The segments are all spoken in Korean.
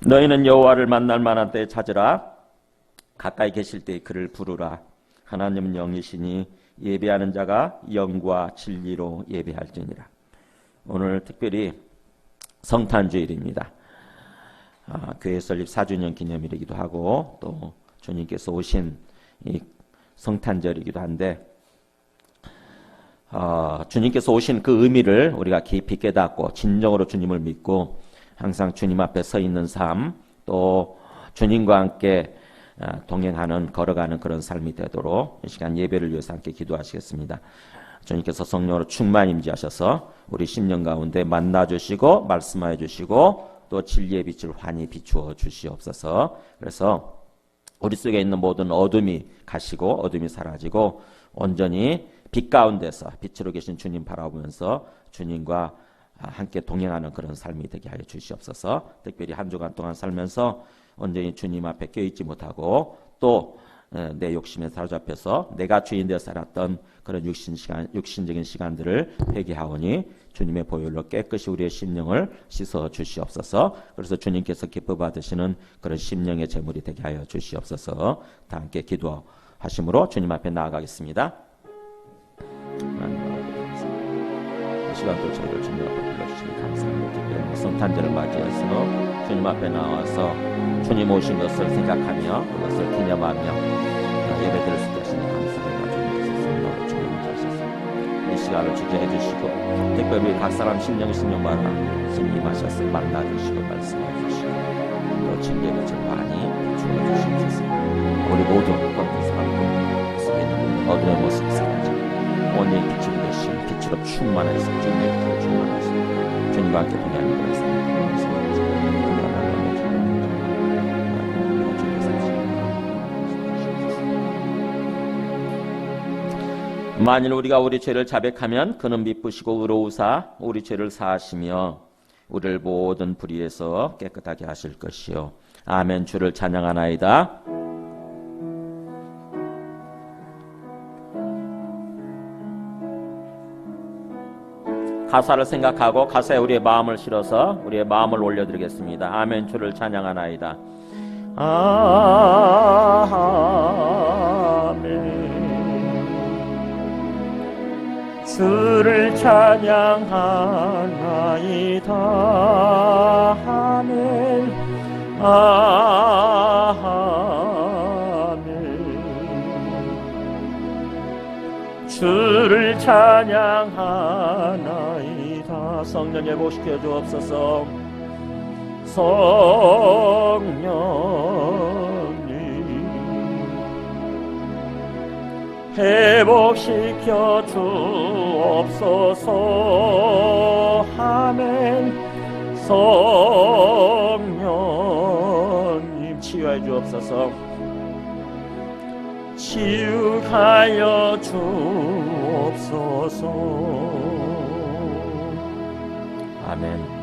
너희는 여호와를 만날 만한 때에 찾으라. 가까이 계실 때에 그를 부르라. 하나님은 영이시니 예배하는 자가 영과 진리로 예배할지니라. 오늘 특별히 성탄주일입니다. 교회 설립 4주년 기념일이기도 하고 또 주님께서 오신 이 성탄절이기도 한데 주님께서 오신 그 의미를 우리가 깊이 깨닫고 진정으로 주님을 믿고 항상 주님 앞에 서 있는 삶, 또 주님과 함께 동행하는, 걸어가는 그런 삶이 되도록 이 시간 예배를 위해서 함께 기도하시겠습니다. 주님께서 성령으로 충만 임재하셔서 우리 심령 가운데 만나주시고 말씀하여 주시고 또 진리의 빛을 환히 비추어 주시옵소서. 그래서 우리 속에 있는 모든 어둠이 가시고 어둠이 사라지고 온전히 빛 가운데서 빛으로 계신 주님 바라보면서 주님과 함께 동행하는 그런 삶이 되게 하여 주시옵소서. 특별히 한 주간 동안 살면서 온전히 주님 앞에 껴있지 못하고 또 내 욕심에 사로잡혀서 내가 주인 되어 살았던 그런 육신적인 시간들을 회개하오니 주님의 보혈로 깨끗이 우리의 심령을 씻어 주시옵소서. 그래서 주님께서 기뻐 받으시는 그런 심령의 제물이 되게 하여 주시옵소서. 다 함께 기도하심으로 주님 앞에 나아가겠습니다. 이 시간도 저희를 주님 앞에 불러주시니 감사합니다. 특별히 성탄절을 맞이해서 주님 앞에 나와서 주님 오신 것을 생각하며 그것을 기념하며 예배드릴 수 있으니 감사합니다. 주님께서 성령으로 충만하셔서 이 시간을 주재해 주시고 특별히 각 사람 심령마다 주님 임하셔서 만나주시고 말씀해 주시고 또 진리의 빛을 많이 비추어 주시옵소서. 우리 모두 어떤 사람 속에 있는 어둠의 모습 사라지고 온전히 빛으로 되신 빛으로 충만해서 주님의 빛으로 충만해서 주님과 함께 동행하는 그런 삶 만일 우리가 우리 죄를 자백하면 그는 미쁘시고 의로우사 우리 죄를 사하시며 우리를 모든 불의에서 깨끗하게 하실 것이요. 아멘. 주를 찬양하나이다. 가사를 생각하고 가사에 우리의 마음을 실어서 우리의 마음을 올려드리겠습니다. 아멘. 주를 찬양하나이다. 아멘. 주를 찬양하나이다. 아멘. 아멘. 주를 찬양하나이다. 성령 회복시켜 주옵소서. 성령님 회복시켜 주옵소서. 아멘. 성령님 치유해 주옵소서. 치유하여 주옵소서. 아멘.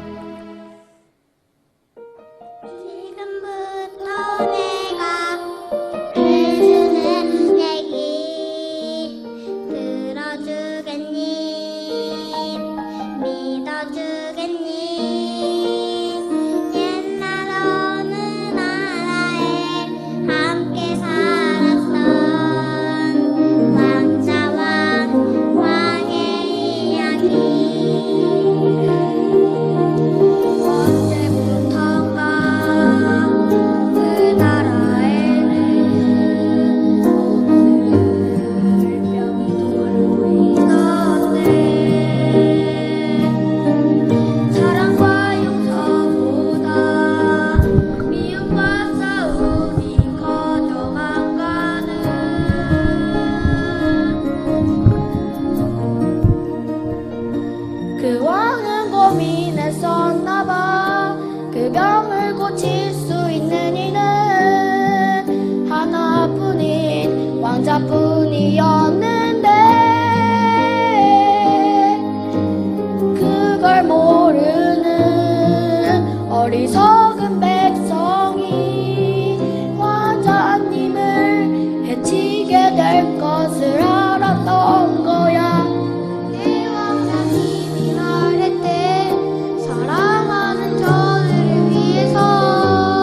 왕자뿐이었는데 그걸 모르는 어리석은 백성이 왕자님을 해치게 될 것을 알았던 거야. 내 왕자님이 말했대. 사랑하는 저들을 위해서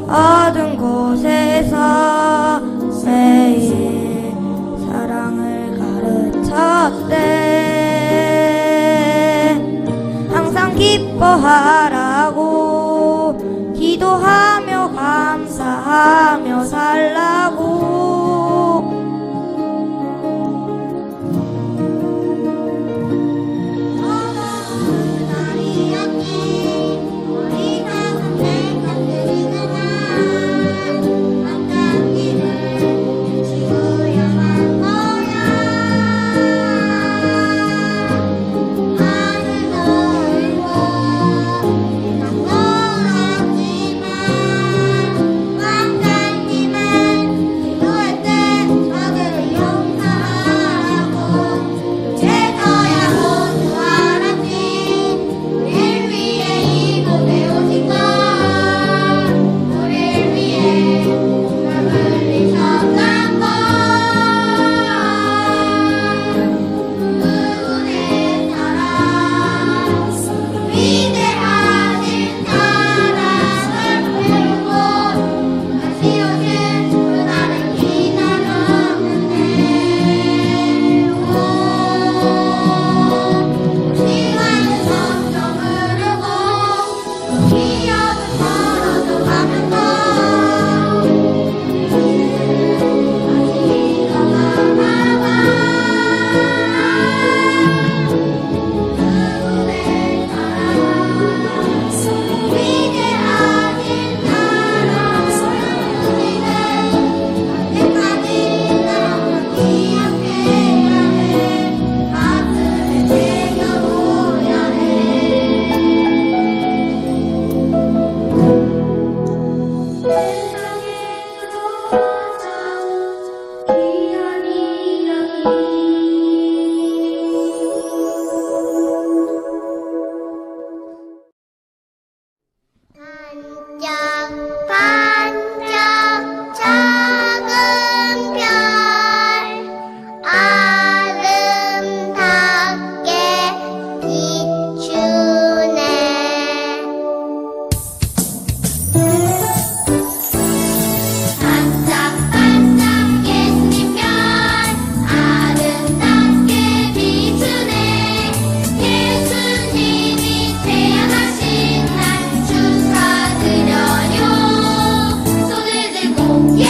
어두운 곳에서 매일 사랑을 가르쳤대. 항상 기뻐하라고 기도하며 감사하며 살라고. 반짝반짝 작은 별 아름답게 비추네. 반짝반짝 예수님 별 아름답게 비추네. 예수님이 태어나신 날 축하드려요. 손을 들고 예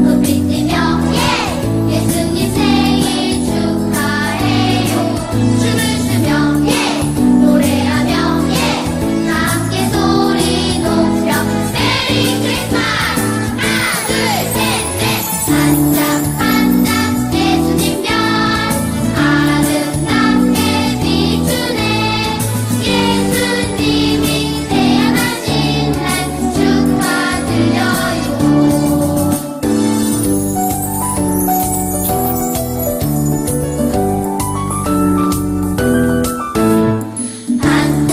높이 뛰며 예 예수님 생일 축하해요. 춤을 추며 예 노래하며 예 함께 소리 높여 메리 크리스마스. 하나 둘 셋 넷. 반짝반짝 예수님 별 아름답게 비추네. 예수님이 태어나신 날 축하드려요.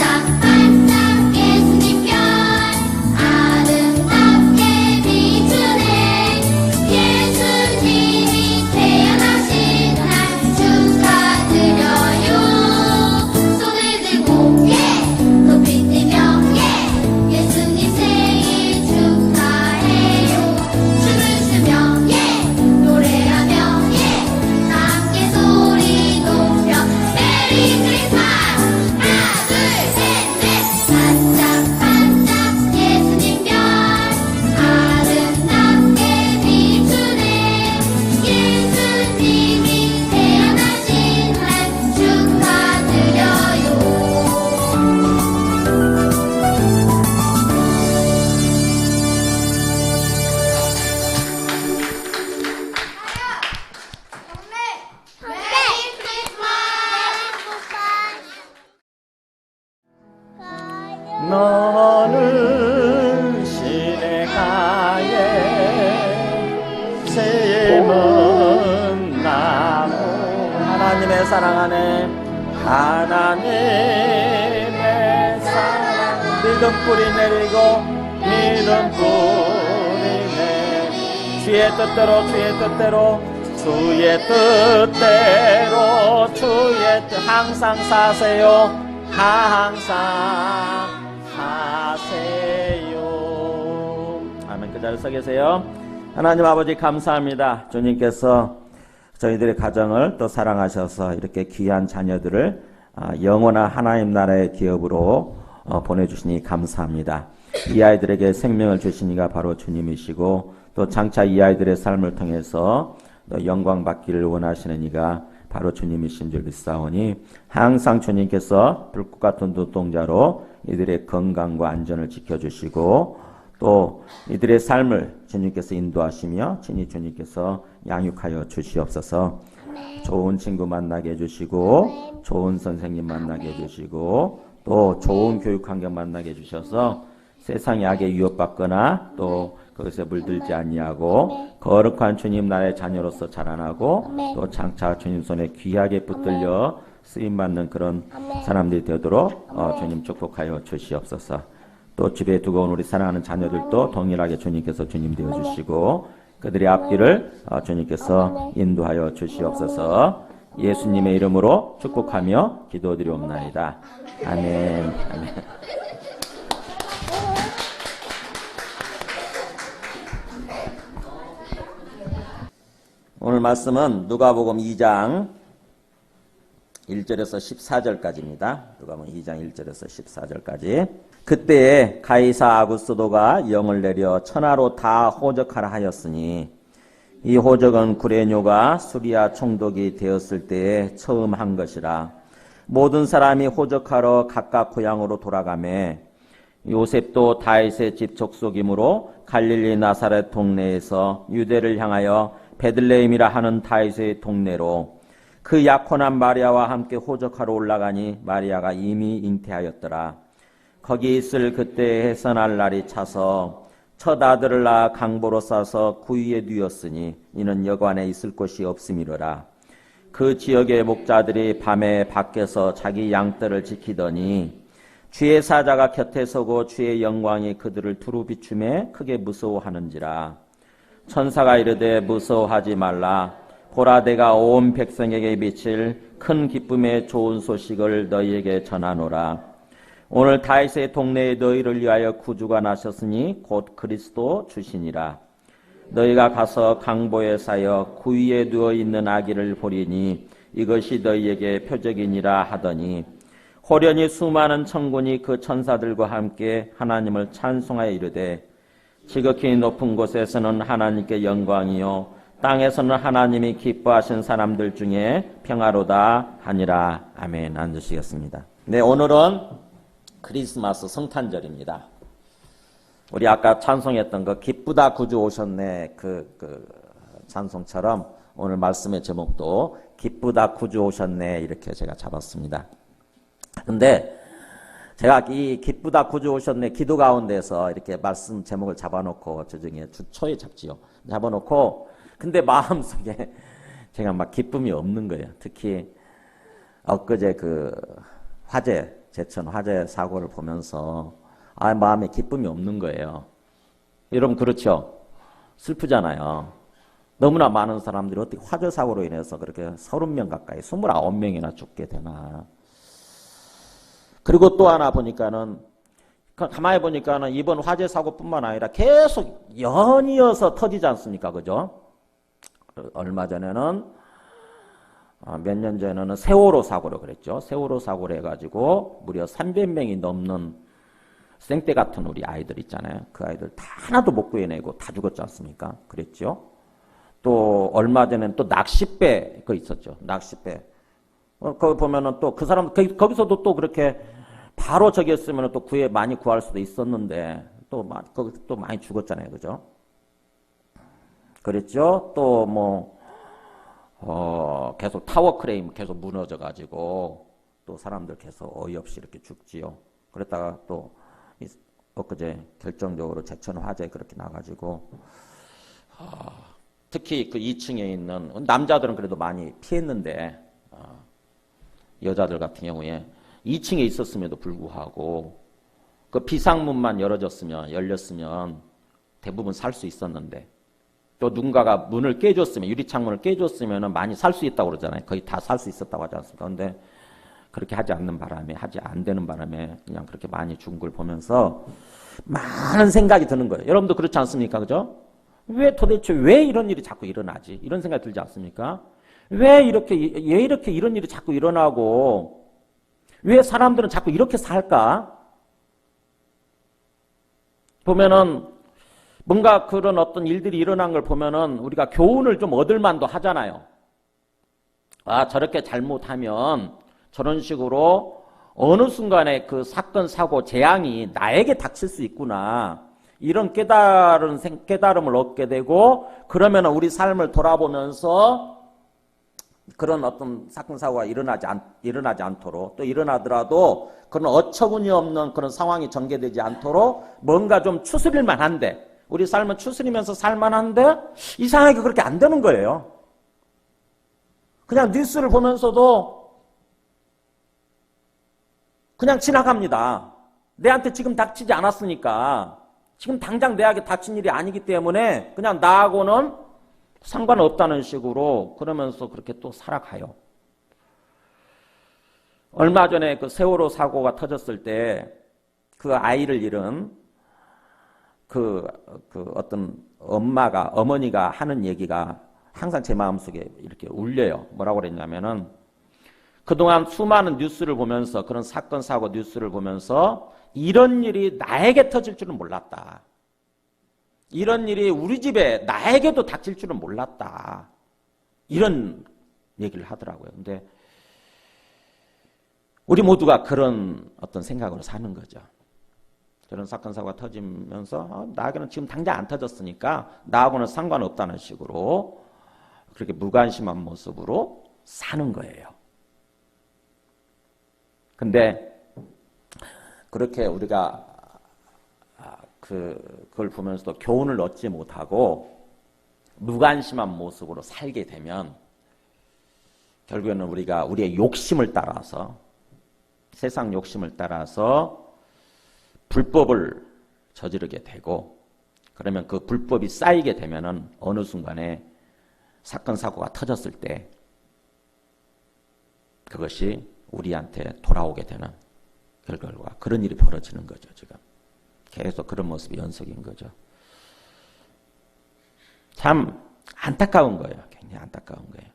반짝반짝 예수님 별 아름답게 비추네. 예수님이 태어나신 날 축하드려요. 손을 들고 예 높이 뛰며 예 예수님 생일 축하해요. 춤을 추며 예 노래하며 예 함께 소리 높여 메리 크리스마스. 하나 둘 셋 넷. 반짝반짝 예수님 별 아름답게 비추네. 예수님이 태어나신 날 축하드려요. 메리 크리스마스. 너는 시내가에 심은 나무 하나님의 사랑하네. 하나님의 사랑 믿음 뿌리 내리고 믿음 뿌리 내리 주의 뜻대로 주의 뜻대로 주의 뜻대로 주의 뜻 항상 사세요. 항상 사세요. 아멘. 잘 서 계세요. 하나님 아버지 감사합니다. 주님께서 저희들의 가정을 또 사랑하셔서 이렇게 귀한 자녀들을 영원한 하나님 나라의 기업으로 보내주시니 감사합니다. 이 아이들에게 생명을 주시니가 바로 주님이시고 또 장차 이 아이들의 삶을 통해서 또 영광 받기를 원하시는 이가 바로 주님이신 줄 믿사오니 항상 주님께서 불꽃 같은 눈동자로 이들의 건강과 안전을 지켜주시고 또 이들의 삶을 주님께서 인도하시며 친히 주님께서 양육하여 주시옵소서. 좋은 친구 만나게 해주시고 좋은 선생님 만나게 해주시고 또 좋은 교육 환경 만나게 해주셔서 세상의 악에 유혹받거나 또 거기서 물들지 아니하고 거룩한 주님 나라의 자녀로서 자라나고 또 장차 주님 손에 귀하게 붙들려 쓰임받는 그런 사람들이 되도록 주님 축복하여 주시옵소서. 또 집에 두고 온 우리 사랑하는 자녀들도 동일하게 주님께서 주님 되어주시고 그들의 앞길을 주님께서 인도하여 주시옵소서. 예수님의 이름으로 축복하며 기도드리옵나이다. 아멘. 아멘. 오늘 말씀은 누가복음 2장 1절에서 14절까지입니다. 누가복음 2장 1절에서 14절까지. 그때에 가이사 아구스도가 영을 내려 천하로 다 호적하라 하였으니 이 호적은 구레뇨가 수리아 총독이 되었을 때에 처음 한 것이라. 모든 사람이 호적하러 각각 고향으로 돌아가매 요셉도 다윗의 집 족속이므로 갈릴리 나사렛 동네에서 유대를 향하여 베들레헴이라 하는 다윗의 동네로 그 약혼한 마리아와 함께 호적하러 올라가니 마리아가 이미 잉태하였더라. 거기 있을 그때 해산할 날이 차서 첫 아들을 낳아 강보로 싸서 구유에 누였으니 이는 여관에 있을 곳이 없음이로라. 그 지역의 목자들이 밤에 밖에서 자기 양떼를 지키더니 주의 사자가 곁에 서고 주의 영광이 그들을 두루 비추매 크게 무서워하는지라. 천사가 이르되 무서워하지 말라. 보라 내가 온 백성에게 비칠 큰 기쁨의 좋은 소식을 너희에게 전하노라. 오늘 다윗의 동네에 너희를 위하여 구주가 나셨으니 곧 그리스도 주시니라. 너희가 가서 강보에 쌓여 구위에 누워있는 아기를 보리니 이것이 너희에게 표적이니라 하더니 호련히 수많은 천군이 그 천사들과 함께 하나님을 찬송하여 이르되 지극히 높은 곳에서는 하나님께 영광이요 땅에서는 하나님이 기뻐하신 사람들 중에 평화로다 하니라. 아멘. 앉으시겠습니다. 네, 오늘은 크리스마스 성탄절입니다. 우리 아까 찬송했던 그 기쁘다 구주 오셨네 그 찬송처럼 오늘 말씀의 제목도 기쁘다 구주 오셨네 이렇게 제가 잡았습니다. 근데 제가 이 기쁘다 구주 오셨네 기도 가운데서 이렇게 말씀 제목을 잡아놓고 저중에 주초에 잡지요. 잡아놓고 근데 마음속에 제가 막 기쁨이 없는 거예요. 특히 엊그제 그 제천 화재 사고를 보면서 마음에 기쁨이 없는 거예요. 여러분 그렇죠? 슬프잖아요. 너무나 많은 사람들이 어떻게 화재 사고로 인해서 그렇게 30명 가까이 29명이나 죽게 되나. 그리고 또 하나 보니까는 가만히 보니까는 이번 화재 사고뿐만 아니라 계속 연이어서 터지지 않습니까? 그죠? 얼마 전에는 몇 년 전에는 세월호 사고로 그랬죠. 세월호 사고로 해가지고 무려 300명이 넘는 생떼 같은 우리 아이들 있잖아요. 그 아이들 다 하나도 못 구해내고 다 죽었지 않습니까? 그랬죠. 또 얼마 전에는 또 낚싯배 그 있었죠. 낚싯배. 거기 보면은 또 그 사람 거기서도 또 그렇게 바로 저기 했으면 또 많이 구할 수도 있었는데 거기 또 많이 죽었잖아요. 그죠? 그랬죠. 또 뭐 계속 타워 크레인 계속 무너져가지고 또 사람들 계속 어이없이 이렇게 죽지요. 그랬다가 또 엊그제 결정적으로 제천 화재 그렇게 나가지고 특히 그 2층에 있는 남자들은 그래도 많이 피했는데 여자들 같은 경우에 2층에 있었음에도 불구하고 그 비상문만 열렸으면 대부분 살 수 있었는데 또 누군가가 문을 깨줬으면 유리창문을 깨줬으면 많이 살 수 있다고 그러잖아요. 거의 다 살 수 있었다고 하지 않습니까? 그런데 그렇게 하지 않는 바람에, 하지 안 되는 바람에 그냥 그렇게 많이 죽은 걸 보면서 많은 생각이 드는 거예요. 여러분도 그렇지 않습니까? 그죠? 도대체 왜 이런 일이 자꾸 일어나지? 이런 생각이 들지 않습니까? 왜 이렇게 이런 일이 자꾸 일어나고, 왜 사람들은 자꾸 이렇게 살까? 보면은, 뭔가 그런 어떤 일들이 일어난 걸 보면은 우리가 교훈을 좀 얻을 만도 하잖아요. 아, 저렇게 잘못하면 저런 식으로 어느 순간에 그 사건, 사고, 재앙이 나에게 닥칠 수 있구나. 이런 깨달음을 얻게 되고, 그러면 우리 삶을 돌아보면서 그런 어떤 사건, 사고가 일어나지 않도록, 또 일어나더라도 그런 어처구니 없는 그런 상황이 전개되지 않도록 뭔가 좀 추스릴 만한데, 우리 삶은 추스리면서 살만한데 이상하게 그렇게 안 되는 거예요. 그냥 뉴스를 보면서도 그냥 지나갑니다. 내한테 지금 닥치지 않았으니까, 지금 당장 내에게 닥친 일이 아니기 때문에 그냥 나하고는 상관없다는 식으로 그러면서 그렇게 또 살아가요. 얼마 전에 그 세월호 사고가 터졌을 때 그 아이를 잃은 그 어떤 어머니가 하는 얘기가 항상 제 마음속에 이렇게 울려요. 뭐라고 그랬냐면은, 그동안 수많은 뉴스를 보면서, 그런 사건, 사고 뉴스를 보면서 이런 일이 나에게 터질 줄은 몰랐다. 이런 일이 우리 집에 나에게도 닥칠 줄은 몰랐다. 이런 얘기를 하더라고요. 근데 우리 모두가 그런 어떤 생각으로 사는 거죠. 그런 사건, 사고가 터지면서 나에게는 지금 당장 안 터졌으니까 나하고는 상관없다는 식으로 그렇게 무관심한 모습으로 사는 거예요. 근데 그렇게 우리가 그걸 보면서도 교훈을 얻지 못하고 무관심한 모습으로 살게 되면 결국에는 우리가 우리의 욕심을 따라서, 세상 욕심을 따라서 불법을 저지르게 되고, 그러면 그 불법이 쌓이게 되면은 어느 순간에 사건, 사고가 터졌을 때 그것이 우리한테 돌아오게 되는 결과, 그런 일이 벌어지는 거죠. 지금 계속 그런 모습이 연속인 거죠. 참 안타까운 거예요. 굉장히 안타까운 거예요.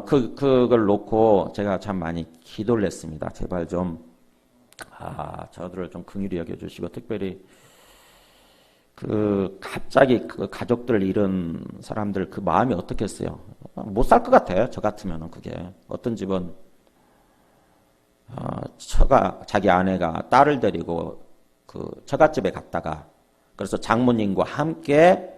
그걸 놓고 제가 참 많이 기도를 했습니다. 제발 좀, 저들을 좀 긍휼히 여겨주시고, 특별히 갑자기 그 가족들을 잃은 사람들 그 마음이 어떻겠어요? 못 살 것 같아요. 저 같으면은 그게. 어떤 집은, 자기 아내가 딸을 데리고 그 처갓집에 갔다가, 그래서 장모님과 함께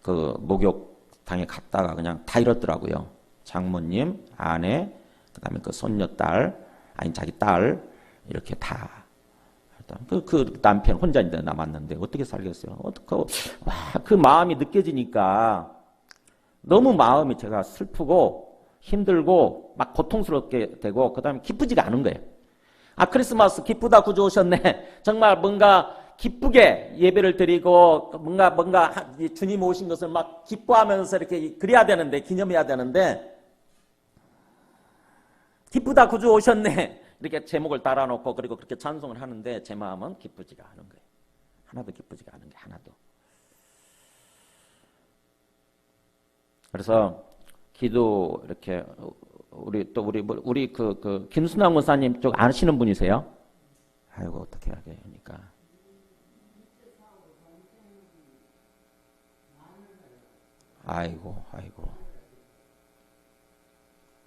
그 목욕탕에 갔다가 그냥 다 잃었더라고요. 장모님, 아내, 그 다음에 그 손녀딸, 아니 자기 딸, 이렇게 다. 그 남편 혼자 남았는데 어떻게 살겠어요? 그 마음이 느껴지니까 너무 마음이 제가 슬프고 힘들고 막 고통스럽게 되고, 그 다음에 기쁘지가 않은 거예요. 크리스마스 기쁘다 구주 오셨네. 정말 뭔가 기쁘게 예배를 드리고 뭔가 주님 오신 것을 막 기뻐하면서 이렇게 그래야 되는데, 기념해야 되는데, 기쁘다 구주 오셨네 이렇게 제목을 달아놓고 그리고 그렇게 찬송을 하는데 제 마음은 기쁘지가 않은 거예요. 하나도 기쁘지가 않은 게 하나도. 그래서 기도 이렇게 우리 김순환 목사님 쪽 아시는 분이세요? 아이고 어떻게 하게 하니까. 아이고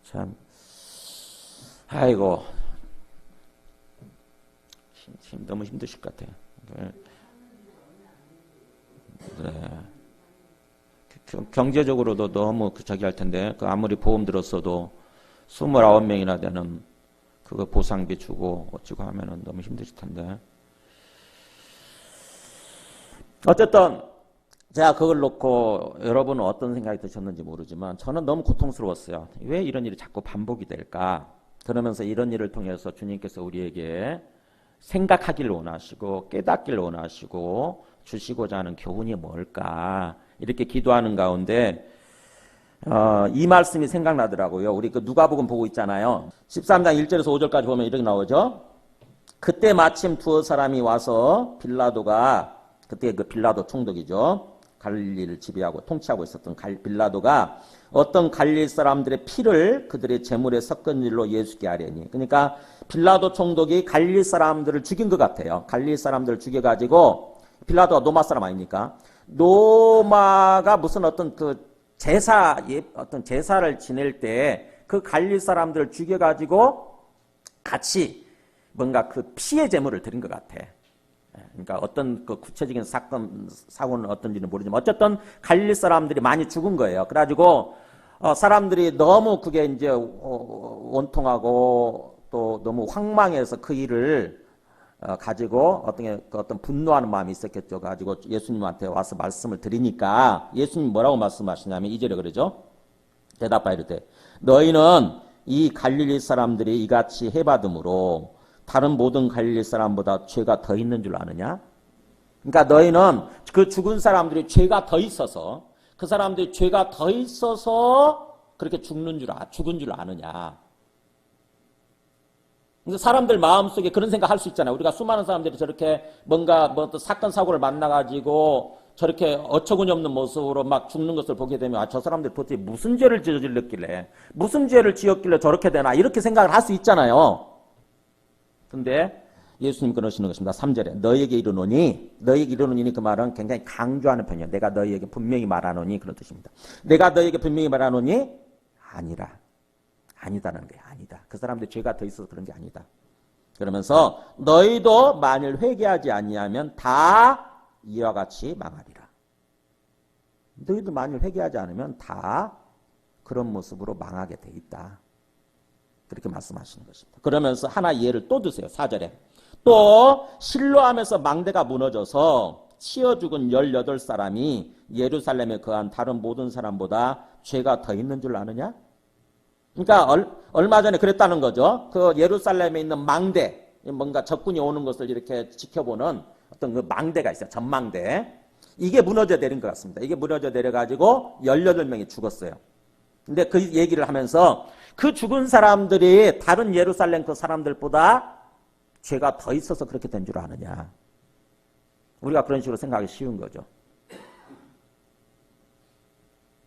참. 아이고 너무 힘드실 것 같아요. 네. 경제적으로도 너무 저기 할 텐데, 아무리 보험 들었어도 29명이나 되는 그거 보상비 주고 어찌고 하면은 너무 힘드실 텐데. 어쨌든 제가 그걸 놓고 여러분은 어떤 생각이 드셨는지 모르지만 저는 너무 고통스러웠어요. 왜 이런 일이 자꾸 반복이 될까? 그러면서 이런 일을 통해서 주님께서 우리에게 생각하기를 원하시고 깨닫기를 원하시고 주시고자 하는 교훈이 뭘까? 이렇게 기도하는 가운데 이 말씀이 생각나더라고요. 우리 그 누가복음 보고 있잖아요. 13장 1절에서 5절까지 보면 이렇게 나오죠. 그때 마침 두어 사람이 와서 빌라도가, 그때 그 빌라도 총독이죠. 갈릴리를 지배하고 통치하고 있었던 빌라도가 어떤 갈릴리 사람들의 피를 그들의 제물에 섞은 일로 예수께 하려니. 그러니까 빌라도 총독이 갈릴리 사람들을 죽인 것 같아요. 갈릴리 사람들을 죽여가지고, 빌라도가 로마 사람 아닙니까? 로마가 무슨 어떤 그 어떤 제사를 지낼 때 그 갈릴리 사람들을 죽여가지고 같이 뭔가 그 피의 제물을 드린 것 같아. 그러니까 어떤 그 구체적인 사고는 어떤지는 모르지만 어쨌든 갈릴리 사람들이 많이 죽은 거예요. 그래가지고 사람들이 너무 그게 이제 원통하고 또 너무 황망해서 그 일을 가지고 어떤 분노하는 마음이 있었겠죠. 가지고 예수님한테 와서 말씀을 드리니까 예수님 뭐라고 말씀하시냐면 2절에 그러죠. 대답하여 이르되 너희는 이 갈릴리 사람들이 이같이 해받음으로 다른 모든 갈릴리 사람보다 죄가 더 있는 줄 아느냐? 그러니까 너희는 그 죽은 사람들이 죄가 더 있어서, 그 사람들이 죄가 더 있어서 그렇게 죽은 줄 아느냐? 그러니까 사람들 마음속에 그런 생각 할 수 있잖아요. 우리가 수많은 사람들이 저렇게 뭔가 또 사건 사고를 만나가지고 저렇게 어처구니없는 모습으로 막 죽는 것을 보게 되면 저 사람들 도대체 무슨 죄를 저질렀길래, 무슨 죄를 지었길래 저렇게 되나, 이렇게 생각을 할 수 있잖아요. 근데 예수님 그러시는 것입니다. 3절에 너희에게 이르노니 그 말은 굉장히 강조하는 편이에요. 내가 너희에게 분명히 말하노니, 그런 뜻입니다. 내가 너희에게 분명히 말하노니 아니다라는 거예요. 아니다. 그 사람들 죄가 더 있어서 그런 게 아니다. 그러면서 너희도 만일 회개하지 아니하면 다 이와 같이 망하리라. 너희도 만일 회개하지 않으면 다 그런 모습으로 망하게 돼 있다. 그렇게 말씀하시는 것입니다. 그러면서 하나 예를 또 드세요. 4절에 또 실로암에서 망대가 무너져서 치어 죽은 18사람이 예루살렘에 거한 다른 모든 사람보다 죄가 더 있는 줄 아느냐? 그러니까 얼마 전에 그랬다는 거죠. 그 예루살렘에 있는 망대, 뭔가 적군이 오는 것을 이렇게 지켜보는 어떤 그 망대가 있어요. 전망대. 이게 무너져 내린 것 같습니다. 이게 무너져 내려가지고 18명이 죽었어요. 근데 그 얘기를 하면서 그 죽은 사람들이 다른 예루살렘 그 사람들보다 죄가 더 있어서 그렇게 된 줄 아느냐. 우리가 그런 식으로 생각하기 쉬운 거죠.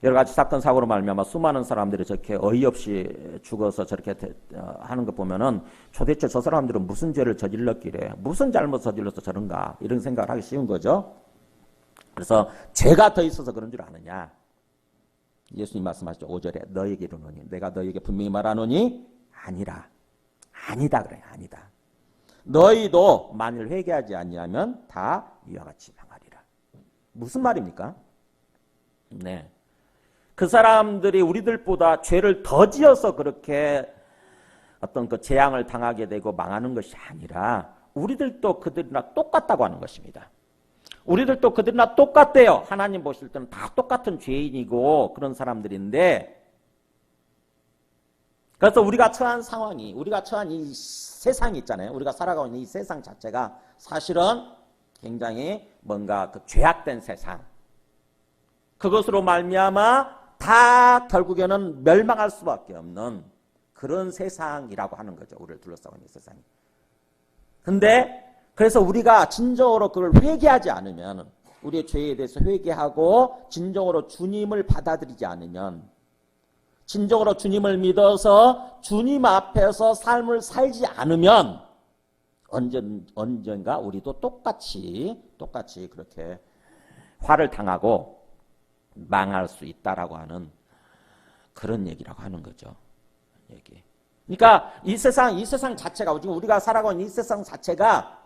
여러 가지 사건 사고로 말미암아 수많은 사람들이 저렇게 어이없이 죽어서 저렇게 하는 거 보면은 도대체 저 사람들은 무슨 죄를 저질렀길래, 무슨 잘못 저질러서 저런가, 이런 생각을 하기 쉬운 거죠. 그래서 죄가 더 있어서 그런 줄 아느냐. 예수님 말씀하시죠. 5절에 너희에게 이르노니 내가 너희에게 분명히 말하노니 아니다 그래요. 아니다. 너희도 만일 회개하지 아니하면 다 이와 같이 망하리라. 무슨 말입니까? 네. 그 사람들이 우리들보다 죄를 더 지어서 그렇게 어떤 그 재앙을 당하게 되고 망하는 것이 아니라 우리들도 그들이나 똑같다고 하는 것입니다. 우리들도 그들이나 똑같대요. 하나님 보실 때는 다 똑같은 죄인이고 그런 사람들인데, 그래서 우리가 처한 상황이, 우리가 처한 이 세상이 있잖아요. 우리가 살아가고 있는 이 세상 자체가 사실은 굉장히 뭔가 그 죄악된 세상, 그것으로 말미암아 다 결국에는 멸망할 수밖에 없는 그런 세상이라고 하는 거죠. 우리를 둘러싸고 있는 세상이. 근데 그래서 우리가 진정으로 그걸 회개하지 않으면, 우리의 죄에 대해서 회개하고 진정으로 주님을 받아들이지 않으면, 진정으로 주님을 믿어서 주님 앞에서 삶을 살지 않으면 언젠가 우리도 똑같이 그렇게 화를 당하고 망할 수 있다라고 하는 그런 얘기라고 하는 거죠. 얘기. 그러니까 이 세상 자체가, 지금 우리가 살아가고 있는 이 세상 자체가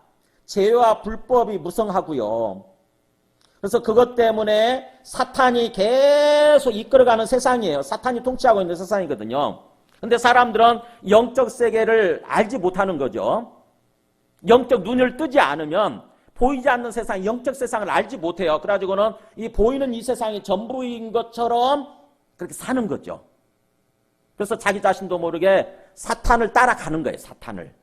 죄와 불법이 무성하고요. 그래서 그것 때문에 사탄이 계속 이끌어가는 세상이에요. 사탄이 통치하고 있는 세상이거든요. 근데 사람들은 영적 세계를 알지 못하는 거죠. 영적 눈을 뜨지 않으면 보이지 않는 세상, 영적 세상을 알지 못해요. 그래가지고는 이 보이는 이 세상이 전부인 것처럼 그렇게 사는 거죠. 그래서 자기 자신도 모르게 사탄을 따라가는 거예요. 사탄을.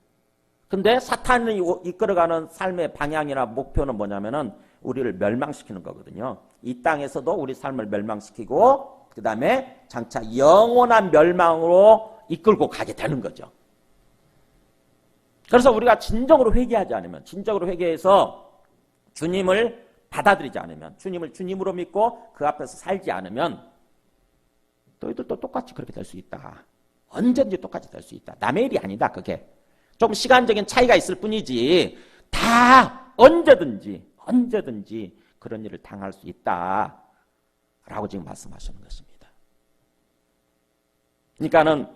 근데 사탄이 이끌어가는 삶의 방향이나 목표는 뭐냐면은 우리를 멸망시키는 거거든요. 이 땅에서도 우리 삶을 멸망시키고 그 다음에 장차 영원한 멸망으로 이끌고 가게 되는 거죠. 그래서 우리가 진정으로 회개하지 않으면, 진정으로 회개해서 주님을 받아들이지 않으면, 주님을 주님으로 믿고 그 앞에서 살지 않으면 너희들도 똑같이 그렇게 될 수 있다. 언제든지 똑같이 될 수 있다. 남의 일이 아니다. 그게 좀 시간적인 차이가 있을 뿐이지 다 언제든지 그런 일을 당할 수 있다 라고 지금 말씀하시는 것입니다. 그러니까는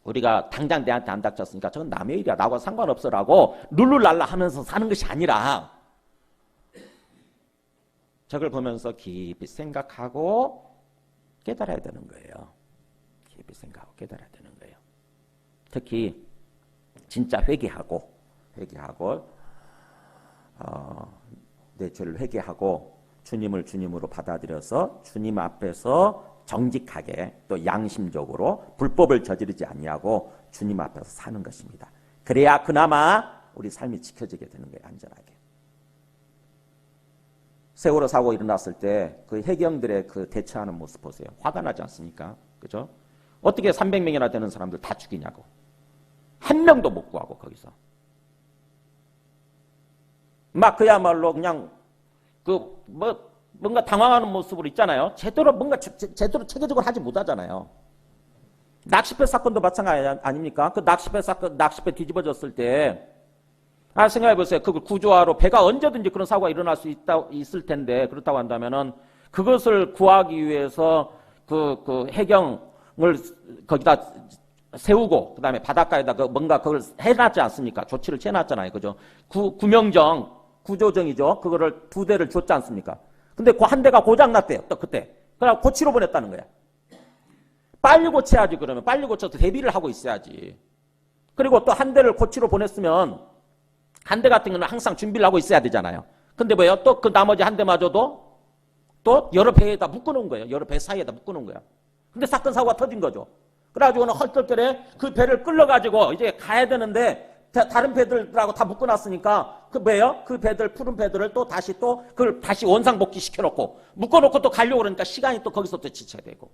우리가 당장 내한테 안 닥쳤으니까 저건 남의 일이야, 나하고 상관없어라고 룰루랄라 하면서 사는 것이 아니라 저걸 보면서 깊이 생각하고 깨달아야 되는 거예요. 깊이 생각하고 깨달아야 되는 거예요. 특히 진짜 회개하고 내 죄를 회개하고 주님을 주님으로 받아들여서 주님 앞에서 정직하게 또 양심적으로 불법을 저지르지 아니하고 주님 앞에서 사는 것입니다. 그래야 그나마 우리 삶이 지켜지게 되는 거예요. 안전하게. 세월호 사고 일어났을 때 그 해경들의 그 대처하는 모습 보세요. 화가 나지 않습니까? 그죠? 어떻게 300명이나 되는 사람들 다 죽이냐고. 한 명도 못 구하고 거기서. 막 그야말로 그냥 뭔가 당황하는 모습으로 있잖아요. 제대로 제대로 체계적으로 하지 못하잖아요. 낚시배 사건도 마찬가지 아닙니까? 그 낚시배 뒤집어졌을 때 생각해 보세요. 그걸 구조하러 배가 언제든지 그런 사고가 일어날 수 있을 텐데, 그렇다고 한다면은 그것을 구하기 위해서 그 해경을 거기다 세우고 그다음에 바닷가에다 뭔가 그걸 해놨지 않습니까? 조치를 취해놨잖아요. 그죠? 구명정, 구조정이죠. 그거를 2대를 줬지 않습니까? 근데 그 한 대가 고장났대요. 또 그때. 그래서 고치러 보냈다는 거야. 빨리 고쳐야지. 그러면 빨리 고쳐서 대비를 하고 있어야지. 그리고 또 한 대를 고치러 보냈으면 한 대 같은 경우는 항상 준비를 하고 있어야 되잖아요. 근데 뭐예요? 또 그 나머지 한 대마저도 또 여러 배에다 묶어놓은 거예요. 여러 배 사이에다 묶어놓은 거야. 근데 사건 사고가 터진 거죠. 그래가지고는 헐떡거려 그 배를 끌러가지고 이제 가야 되는데 다른 배들하고 다 묶어놨으니까 그 뭐예요? 그 배들, 푸른 배들을 또 그걸 다시 원상복귀 시켜놓고 묶어놓고 또 가려고 그러니까 시간이 또 거기서 또 지쳐야 되고.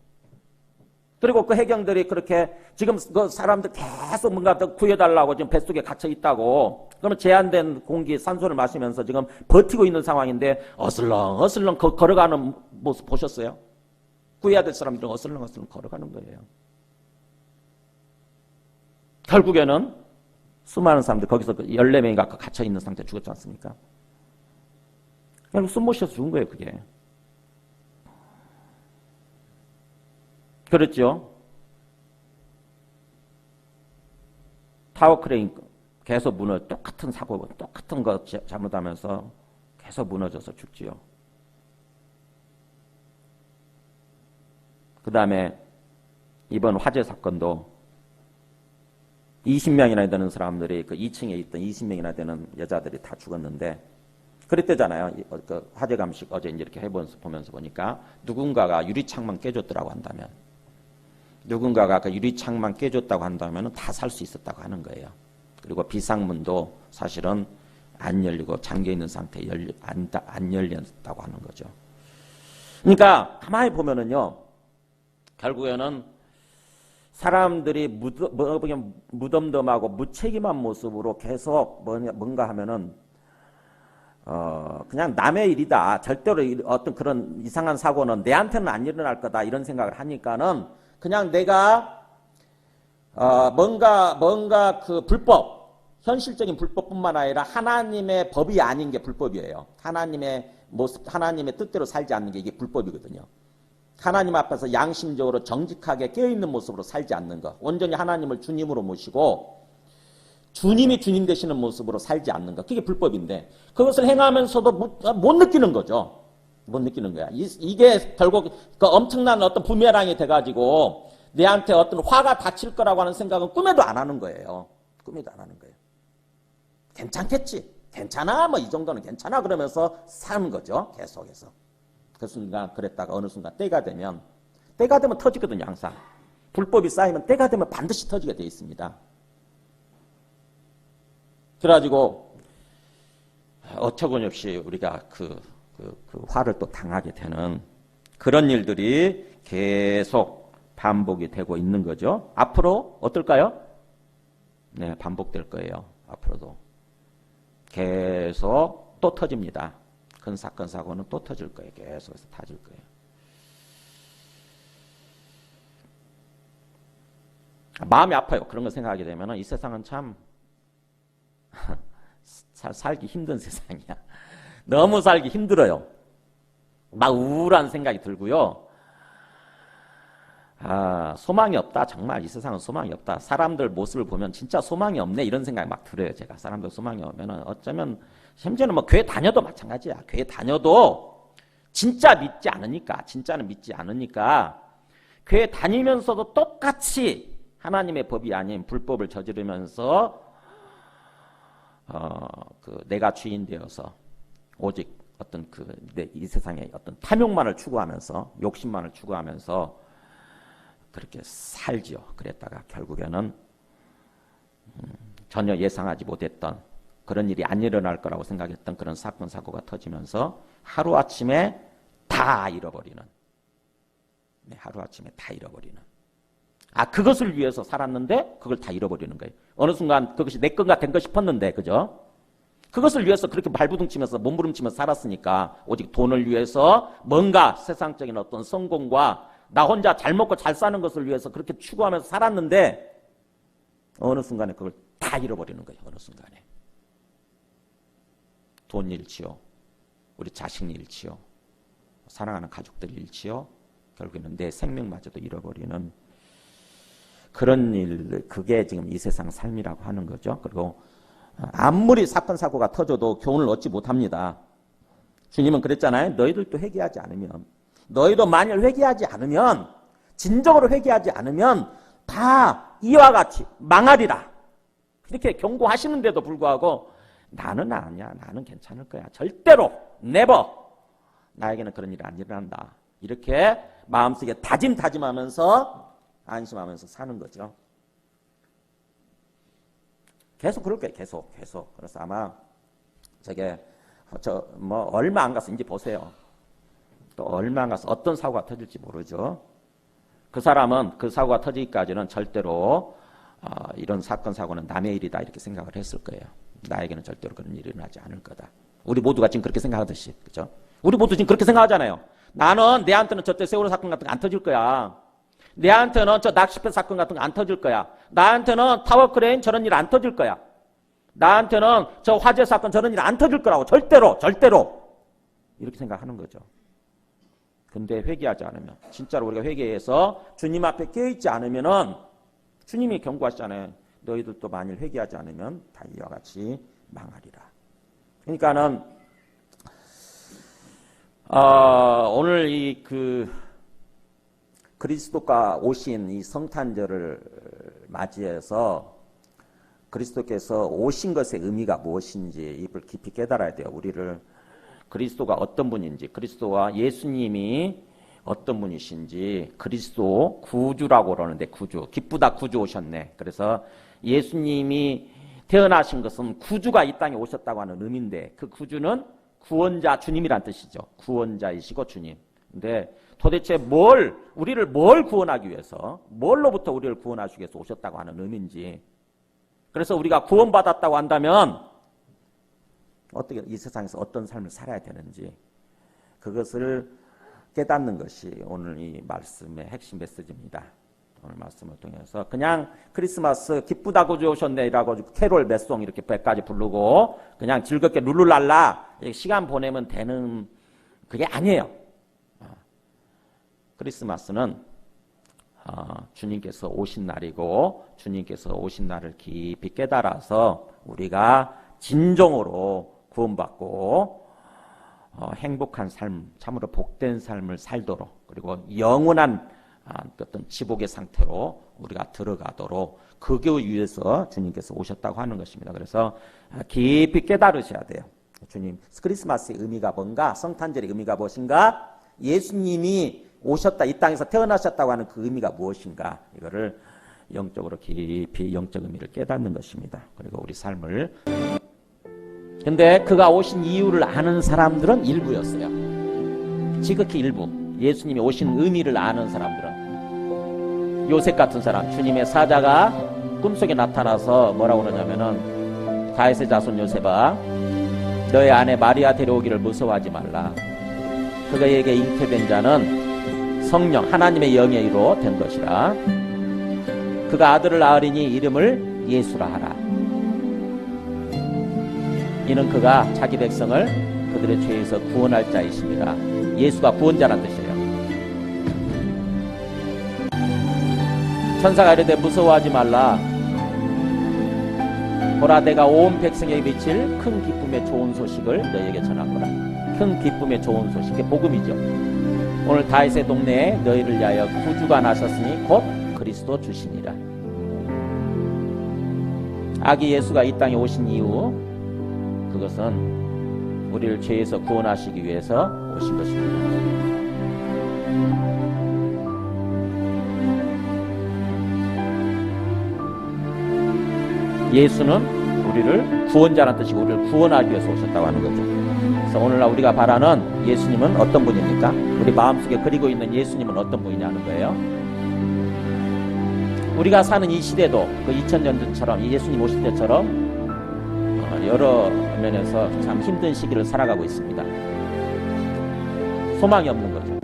그리고 그 해경들이 그렇게 지금 그 사람들 계속 뭔가 더 구해달라고 지금 뱃속에 갇혀 있다고. 그러면 제한된 공기, 산소를 마시면서 지금 버티고 있는 상황인데 어슬렁 걸어가는 모습 보셨어요? 구해야 될 사람들은 어슬렁 걸어가는 거예요. 결국에는 수많은 사람들 거기서 14명이 갇혀 있는 상태에 죽었지 않습니까? 결국 숨 못 쉬어서 죽은 거예요, 그게. 그렇죠? 타워 크레인 계속 똑같은 사고, 똑같은 거 잘못하면서 계속 무너져서 죽지요. 그 다음에 이번 화재 사건도 20명이나 되는 사람들이 그 2층에 있던 20명이나 되는 여자들이 다 죽었는데 그랬대잖아요. 그 화재 감식 어제 이렇게 보면서 보니까 누군가가 유리창만 깨줬더라고 한다면 누군가가 그 유리창만 깨줬다고 한다면 다 살 수 있었다고 하는 거예요. 그리고 비상문도 사실은 안 열리고 잠겨있는 상태에 안 열렸다고 하는 거죠. 그러니까 가만히 보면은요. 결국에는 사람들이 무덤덤하고 무책임한 모습으로 계속 뭔가 하면은 그냥 남의 일이다. 절대로 어떤 그런 이상한 사고는 내한테는 안 일어날 거다. 이런 생각을 하니까는 그냥 내가 뭔가 그 불법, 현실적인 불법뿐만 아니라 하나님의 법이 아닌 게 불법이에요. 하나님의 모습, 하나님의 뜻대로 살지 않는 게 이게 불법이거든요. 하나님 앞에서 양심적으로 정직하게 깨어있는 모습으로 살지 않는 것. 온전히 하나님을 주님으로 모시고 주님이 주님 되시는 모습으로 살지 않는 것. 그게 불법인데 그것을 행하면서도 못 느끼는 거죠. 못 느끼는 거야. 이게 결국 그 엄청난 어떤 부메랑이 돼가지고 내한테 어떤 화가 닥칠 거라고 하는 생각은 꿈에도 안 하는 거예요. 꿈에도 안 하는 거예요. 괜찮겠지. 괜찮아. 뭐 이 정도는 괜찮아. 그러면서 사는 거죠. 계속해서. 그 순간 그랬다가 어느 순간 때가 되면 터지거든요. 항상. 불법이 쌓이면 때가 되면 반드시 터지게 되어 있습니다. 그래가지고 어처구니없이 우리가 그 화를 또 당하게 되는 그런 일들이 계속 반복이 되고 있는 거죠. 앞으로 어떨까요? 네, 반복될 거예요. 앞으로도 계속 또 터집니다. 큰 사건 사고는 또 터질 거예요. 계속해서 터질 거예요. 마음이 아파요. 그런 거 생각하게 되면 이 세상은 참 살기 힘든 세상이야. 너무 살기 힘들어요. 막 우울한 생각이 들고요. 소망이 없다. 정말 이 세상은 소망이 없다. 사람들 모습을 보면 진짜 소망이 없네. 이런 생각이 막 들어요. 제가 사람들 소망이 오면은 어쩌면 심지어는 뭐 교회 다녀도 마찬가지야. 교회 다녀도 진짜 믿지 않으니까, 진짜는 믿지 않으니까 교회 다니면서도 똑같이 하나님의 법이 아닌 불법을 저지르면서 내가 주인 되어서 오직 어떤 이 세상의 어떤 탐욕만을 추구하면서 욕심만을 추구하면서 그렇게 살지요. 그랬다가 결국에는 전혀 예상하지 못했던 그런 일이 안 일어날 거라고 생각했던 그런 사건 사고가 터지면서 하루아침에 다 잃어버리는, 하루아침에 다 잃어버리는. 그것을 위해서 살았는데 그걸 다 잃어버리는 거예요. 어느 순간 그것이 내 건가 된 거 싶었는데, 그죠? 그것을 위해서 그렇게 발부둥치면서 몸부림치면서 살았으니까 오직 돈을 위해서 뭔가 세상적인 어떤 성공과 나 혼자 잘 먹고 잘 사는 것을 위해서 그렇게 추구하면서 살았는데 어느 순간에 그걸 다 잃어버리는 거예요. 어느 순간에. 돈 잃지요. 우리 자식 잃지요. 사랑하는 가족들 잃지요. 결국에는 내 생명마저도 잃어버리는 그런 일, 그게 지금 이 세상 삶이라고 하는 거죠. 그리고 아무리 사건 사고가 터져도 교훈을 얻지 못합니다. 주님은 그랬잖아요. 너희들도 회개하지 않으면, 너희도 만일 회개하지 않으면, 진정으로 회개하지 않으면 다 이와 같이 망하리라. 이렇게 경고하시는데도 불구하고 나는 아니야, 나는 괜찮을 거야, 절대로 never, 나에게는 그런 일이 안 일어난다. 이렇게 마음속에 다짐하면서 안심하면서 사는 거죠. 계속 그럴 거예요. 계속. 그래서 아마 얼마 안 가서 이제 보세요. 또 얼마 안 가서 어떤 사고가 터질지 모르죠. 그 사람은 그 사고가 터지기까지는 절대로 이런 사건 사고는 남의 일이다 이렇게 생각을 했을 거예요. 나에게는 절대로 그런 일이 일어나지 않을 거다. 우리 모두가 지금 그렇게 생각하듯이, 그죠? 우리 모두 지금 그렇게 생각하잖아요. 나는 내한테는 저때 세월호 사건 같은 거 안 터질 거야. 내한테는 저 낚시배 사건 같은 거 안 터질 거야. 나한테는 타워크레인 저런 일 안 터질 거야. 나한테는 저 화재 사건 저런 일 안 터질 거라고. 절대로 이렇게 생각하는 거죠. 근데 회개하지 않으면, 진짜로 우리가 회개해서 주님 앞에 깨어있지 않으면은 주님이 경고하시잖아요. 너희들도 만일 회개하지 않으면 다 이와 같이 망하리라. 그러니까는 오늘 이 그리스도가 오신 이 성탄절을 맞이해서 그리스도께서 오신 것의 의미가 무엇인지 이걸 깊이 깨달아야 돼요. 우리를 그리스도가 어떤 분인지, 그리스도와 예수님이 어떤 분이신지, 그리스도 구주라고 그러는데 구주, 기쁘다 구주 오셨네. 그래서 예수님이 태어나신 것은 구주가 이 땅에 오셨다고 하는 의미인데 그 구주는 구원자 주님이란 뜻이죠. 구원자이시고 주님. 근데 도대체 우리를 뭘 구원하기 위해서, 뭘로부터 우리를 구원하시기 위해서 오셨다고 하는 의미인지, 그래서 우리가 구원받았다고 한다면 어떻게 이 세상에서 어떤 삶을 살아야 되는지 그것을 깨닫는 것이 오늘 이 말씀의 핵심 메시지입니다. 오늘 말씀을 통해서 그냥 크리스마스 기쁘다 구주 오셨네라고 캐롤 몇 송 이렇게 100가지 부르고 그냥 즐겁게 룰루랄라 시간 보내면 되는 그게 아니에요. 크리스마스는 주님께서 오신 날이고 주님께서 오신 날을 깊이 깨달아서 우리가 진정으로 구원받고 행복한 삶, 참으로 복된 삶을 살도록, 그리고 영원한 어떤 지복의 상태로 우리가 들어가도록 그거 위해서 주님께서 오셨다고 하는 것입니다. 그래서 깊이 깨달으셔야 돼요. 주님, 크리스마스의 의미가 뭔가, 성탄절의 의미가 무엇인가, 예수님이 오셨다, 이 땅에서 태어나셨다고 하는 그 의미가 무엇인가, 이거를 영적으로 깊이 영적 의미를 깨닫는 것입니다. 그리고 우리 삶을, 근데 그가 오신 이유를 아는 사람들은 일부였어요. 지극히 일부. 예수님이 오신 의미를 아는 사람들은 요셉 같은 사람, 주님의 사자가 꿈속에 나타나서 뭐라고 그러냐면은 다윗의 자손 요셉아 너의 아내 마리아 데려오기를 무서워하지 말라. 그에게 잉태된 자는 성령 하나님의 영예로 된 것이라. 그가 아들을 낳으리니 이름을 예수라 하라. 이는 그가 자기 백성을 그들의 죄에서 구원할 자이십니다. 예수가 구원자란 뜻이에요. 천사가 이르되 무서워하지 말라. 보라 내가 온 백성에게 미칠 큰 기쁨의 좋은 소식을 너희에게 전하거라. 큰 기쁨의 좋은 소식, 그게 복음이죠. 오늘 다윗의 동네에 너희를 위하여 구주가 나셨으니 곧 그리스도 주시니라. 아기 예수가 이 땅에 오신 이유, 그것은 우리를 죄에서 구원하시기 위해서 오신 것입니다. 예수는 우리를 구원자라는 뜻이고 우리를 구원하기 위해서 오셨다고 하는 거죠. 그래서 오늘날 우리가 바라는 예수님은 어떤 분입니까? 우리 마음속에 그리고 있는 예수님은 어떤 분이냐는 거예요. 우리가 사는 이 시대도 그 2000년 전처럼 예수님 오실 때처럼 여러 면에서 참 힘든 시기를 살아가고 있습니다. 소망이 없는 거죠.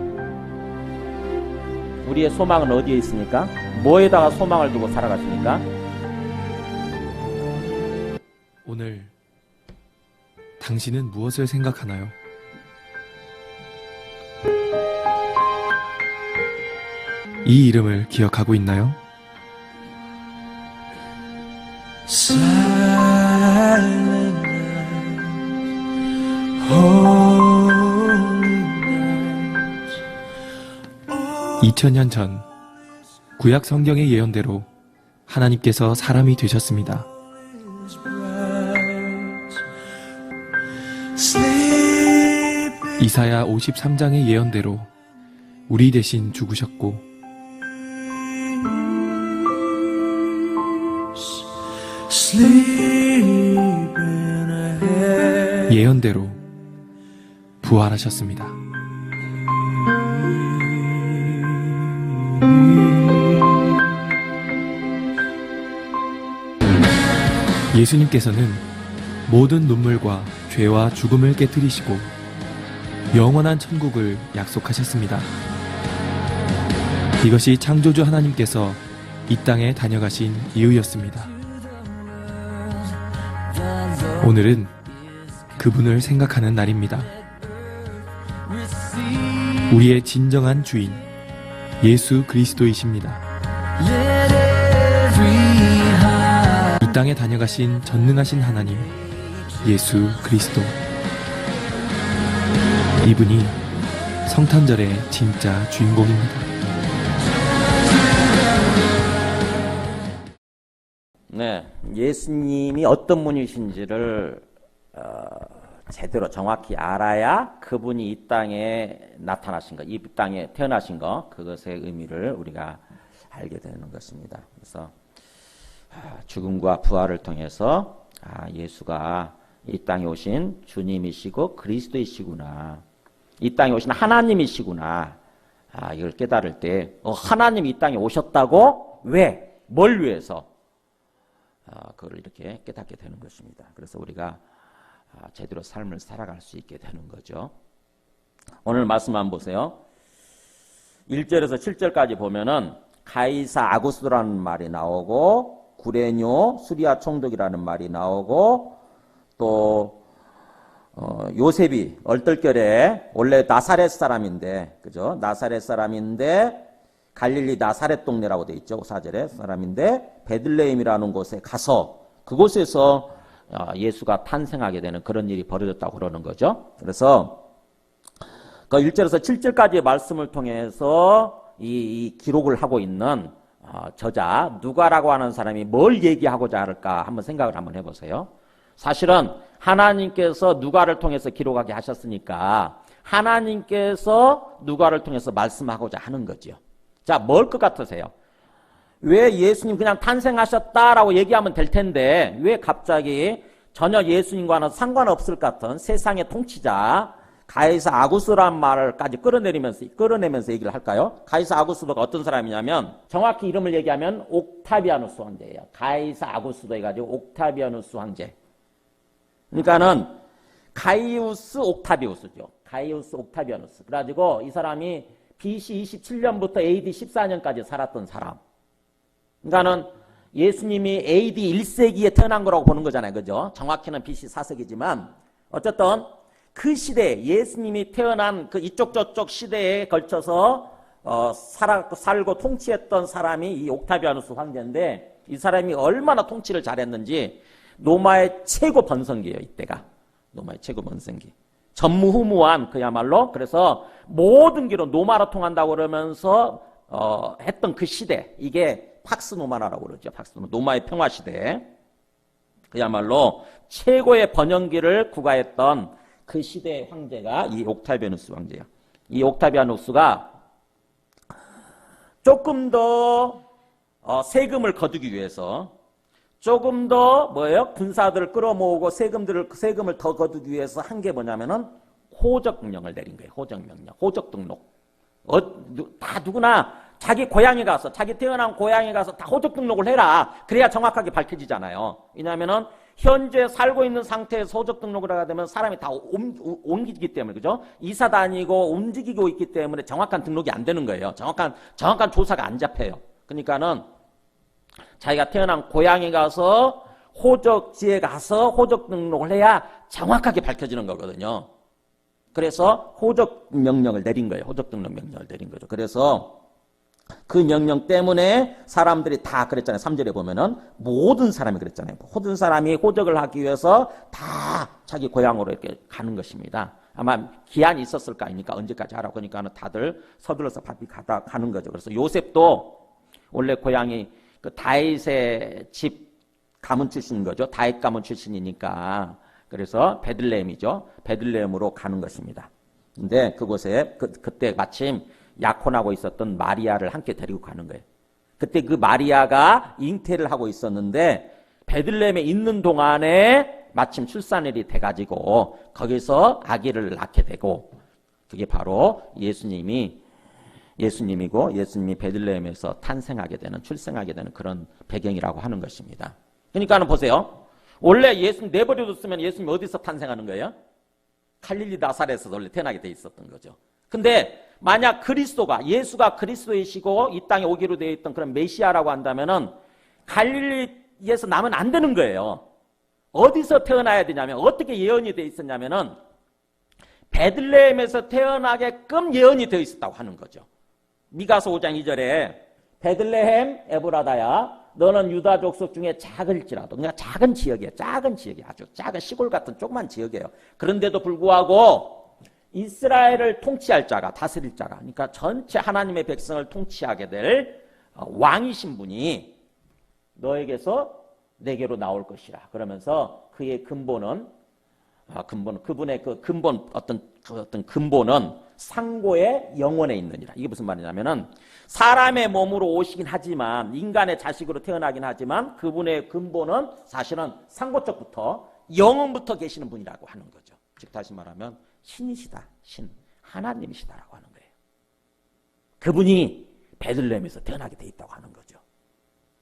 우리의 소망은 어디에 있습니까? 뭐에다가 소망을 두고 살아갔습니까? 오늘 당신은 무엇을 생각하나요? 이 이름을 기억하고 있나요? Silent night, holy night. 2000년 전 구약 성경의 예언대로 하나님께서 사람이 되셨습니다. 이사야 53장의 예언대로 우리 대신 죽으셨고 예언대로 부활하셨습니다. 예수님께서는 모든 눈물과 죄와 죽음을 깨뜨리시고 영원한 천국을 약속하셨습니다. 이것이 창조주 하나님께서 이 땅에 다녀가신 이유였습니다. 오늘은 그분을 생각하는 날입니다. 우리의 진정한 주인 예수 그리스도이십니다. 이 땅에 다녀가신 전능하신 하나님 예수 그리스도, 이분이 성탄절의 진짜 주인공입니다. 네, 예수님이 어떤 분이신지를 제대로 정확히 알아야 그분이 이 땅에 나타나신 것, 이 땅에 태어나신 것, 그것의 의미를 우리가 알게 되는 것입니다. 그래서 죽음과 부활을 통해서 예수가 이 땅에 오신 주님이시고 그리스도이시구나, 이 땅에 오신 하나님이시구나, 이걸 깨달을 때 하나님이 이 땅에 오셨다고? 왜? 뭘 위해서? 그걸 이렇게 깨닫게 되는 것입니다. 그래서 우리가 제대로 삶을 살아갈 수 있게 되는 거죠. 오늘 말씀 한번 보세요. 1절에서 7절까지 보면은 가이사 아구스도라는 말이 나오고 구레뇨 수리아 총독이라는 말이 나오고 또 요셉이 얼떨결에 원래 나사렛 사람인데, 그죠? 나사렛 사람인데 갈릴리 나사렛 동네라고 돼 있죠. 4절에 사람인데 베들레헴이라는 곳에 가서 그곳에서 예수가 탄생하게 되는 그런 일이 벌어졌다고 그러는 거죠. 그래서 그 1절에서 7절까지의 말씀을 통해서 이 기록을 하고 있는 저자 누가라고 하는 사람이 뭘 얘기하고자 할까 한번 생각을 한번 해보세요. 사실은 하나님께서 누가를 통해서 기록하게 하셨으니까 하나님께서 누가를 통해서 말씀하고자 하는 거죠. 자, 뭘 것 같으세요? 왜 예수님 그냥 탄생하셨다라고 얘기하면 될 텐데 왜 갑자기 전혀 예수님과는 상관없을 것 같은 세상의 통치자, 가이사 아구스라는 말을까지 끌어내면서 얘기를 할까요? 가이사 아구스도가 어떤 사람이냐면 정확히 이름을 얘기하면 옥타비아누스 황제예요. 가이사 아구스도 해가지고 옥타비아누스 황제. 그러니까는 가이우스 옥타비우스죠. 가이우스 옥타비아누스. 그래가지고 이 사람이 BC 27년부터 AD 14년까지 살았던 사람. 그러니까는 예수님이 AD 1세기에 태어난 거라고 보는 거잖아요. 그죠? 정확히는 BC 4세기지만 어쨌든 그 시대에 예수님이 태어난 그 이쪽 저쪽 시대에 걸쳐서 살고 통치했던 사람이 이 옥타비아누스 황제인데 이 사람이 얼마나 통치를 잘했는지 로마의 최고 번성기예요. 이때가 로마의 최고 번성기. 전무후무한 그야말로 그래서 모든 길은 로마로 통한다고 그러면서 했던 그 시대 이게 팍스 노마나라고 그러죠. 팍스 노마의 평화 시대. 그야말로 최고의 번영기를 구가했던 그 시대의 황제가 이 옥타비아누스 황제예요. 이 옥타비아누스가 조금 더 세금을 거두기 위해서 조금 더 군사들을 끌어모으고 세금을 더 거두기 위해서 한 게 뭐냐면은 호적명령을 내린 거예요. 호적명령, 호적 등록. 다 누구나 자기 고향에 가서 자기 태어난 고향에 가서 다 호적 등록을 해라. 그래야 정확하게 밝혀지잖아요. 왜냐하면은 현재 살고 있는 상태에서 호적 등록을 하게 되면 사람이 다 옮기기 때문에 그죠? 이사 다니고 움직이고 있기 때문에 정확한 등록이 안 되는 거예요. 정확한 조사가 안 잡혀요. 그러니까는 자기가 태어난 고향에 가서 호적지에 가서 호적 등록을 해야 정확하게 밝혀지는 거거든요. 그래서 호적 명령을 내린 거예요. 호적 등록 명령을 내린 거죠. 그래서 그 명령 때문에 사람들이 다 그랬잖아요. 3절에 보면은 모든 사람이 그랬잖아요. 모든 사람이 호적을 하기 위해서 다 자기 고향으로 이렇게 가는 것입니다. 아마 기한이 있었을 거 아닙니까? 언제까지 하라고. 그러니까 다들 서둘러서 바삐 가는 거죠. 그래서 요셉도 원래 고향이 그 다윗의 집 가문 출신인 거죠. 다윗 가문 출신이니까. 그래서 베들레헴이죠. 베들레헴으로 가는 것입니다. 근데 그곳에 그때 마침 약혼하고 있었던 마리아를 함께 데리고 가는 거예요. 그때 그 마리아가 잉태를 하고 있었는데 베들레헴에 있는 동안에 마침 출산일이 돼가지고 거기서 아기를 낳게 되고 그게 바로 예수님이고 예수님이 베들레헴에서 탄생하게 되는 출생하게 되는 그런 배경이라고 하는 것입니다. 그러니까는 보세요. 원래 예수님 내버려뒀으면 예수님이 어디서 탄생하는 거예요? 갈릴리 나사렛에서 원래 태어나게 돼 있었던 거죠. 근데 만약 예수가 그리스도이시고 이 땅에 오기로 되어 있던 그런 메시아라고 한다면은 갈릴리에서 나면 안 되는 거예요. 어디서 태어나야 되냐면 어떻게 예언이 되어 있었냐면은 베들레헴에서 태어나게끔 예언이 되어 있었다고 하는 거죠. 미가서 5장 2절에 베들레헴 에브라다야 너는 유다 족속 중에 작을지라도 그러니까 작은 지역이에요. 아주 작은 시골 같은 조그만 지역이에요. 그런데도 불구하고 이스라엘을 통치할 자가 다스릴 자가 그러니까 전체 하나님의 백성을 통치하게 될 왕이신 분이 너에게서 내게로 나올 것이라. 그러면서 그의 그분의 그 근본 어떤 근본은 상고의 영혼에 있느니라. 이게 무슨 말이냐면은 사람의 몸으로 오시긴 하지만 인간의 자식으로 태어나긴 하지만 그분의 근본은 사실은 상고적부터 영혼부터 계시는 분이라고 하는 거죠. 즉 다시 말하면 신이시다. 신. 하나님이시다라고 하는 거예요. 그분이 베들레헴에서 태어나게 돼 있다고 하는 거죠.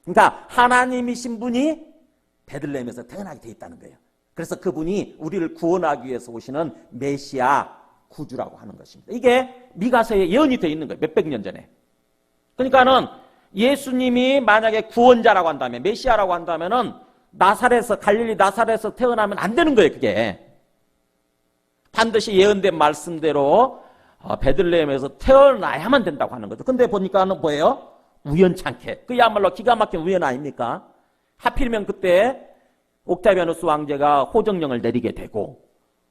그러니까 하나님이신 분이 베들레헴에서 태어나게 돼 있다는 거예요. 그래서 그분이 우리를 구원하기 위해서 오시는 메시아 구주라고 하는 것입니다. 이게 미가서에 예언이 되어 있는 거예요. 몇백 년 전에. 그러니까는 예수님이 만약에 구원자라고 한다면 메시아라고 한다면은 갈릴리 나사렛에서 태어나면 안 되는 거예요. 그게. 반드시 예언된 말씀대로 베들레헴에서 태어나야만 된다고 하는 거죠. 근데 보니까는 뭐예요? 우연찮게. 그야말로 기가 막힌 우연 아닙니까? 하필이면 그때 옥타비아누스 황제가 호정령을 내리게 되고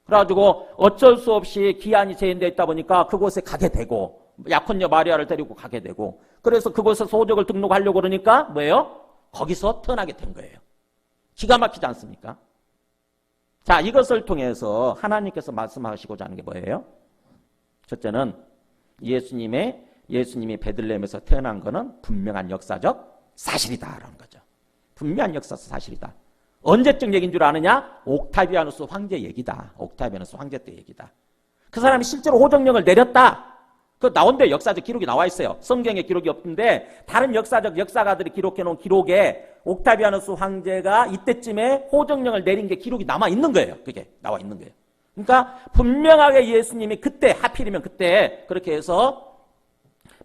그래가지고 어쩔 수 없이 기한이 제한되어 있다 보니까 그곳에 가게 되고 약혼녀 마리아를 데리고 가게 되고 그래서 그곳에서 호적을 등록하려고 그러니까 뭐예요? 거기서 태어나게 된 거예요. 기가 막히지 않습니까? 자, 이것을 통해서 하나님께서 말씀하시고자 하는 게 뭐예요? 첫째는 예수님이 베들레헴에서 태어난 것은 분명한 역사적 사실이다라는 거죠. 분명한 역사적 사실이다. 언제적 얘기인 줄 아느냐? 옥타비아누스 황제 얘기다. 옥타비아누스 황제 때 얘기다. 그 사람이 실제로 호정령을 내렸다. 그 나온대. 역사적 기록이 나와 있어요. 성경에 기록이 없는데 다른 역사적 역사가들이 기록해 놓은 기록에 옥타비아누스 황제가 이때쯤에 호정령을 내린 게 기록이 남아 있는 거예요. 그게 나와 있는 거예요. 그러니까 분명하게 예수님이 그때, 하필이면 그때 그렇게 해서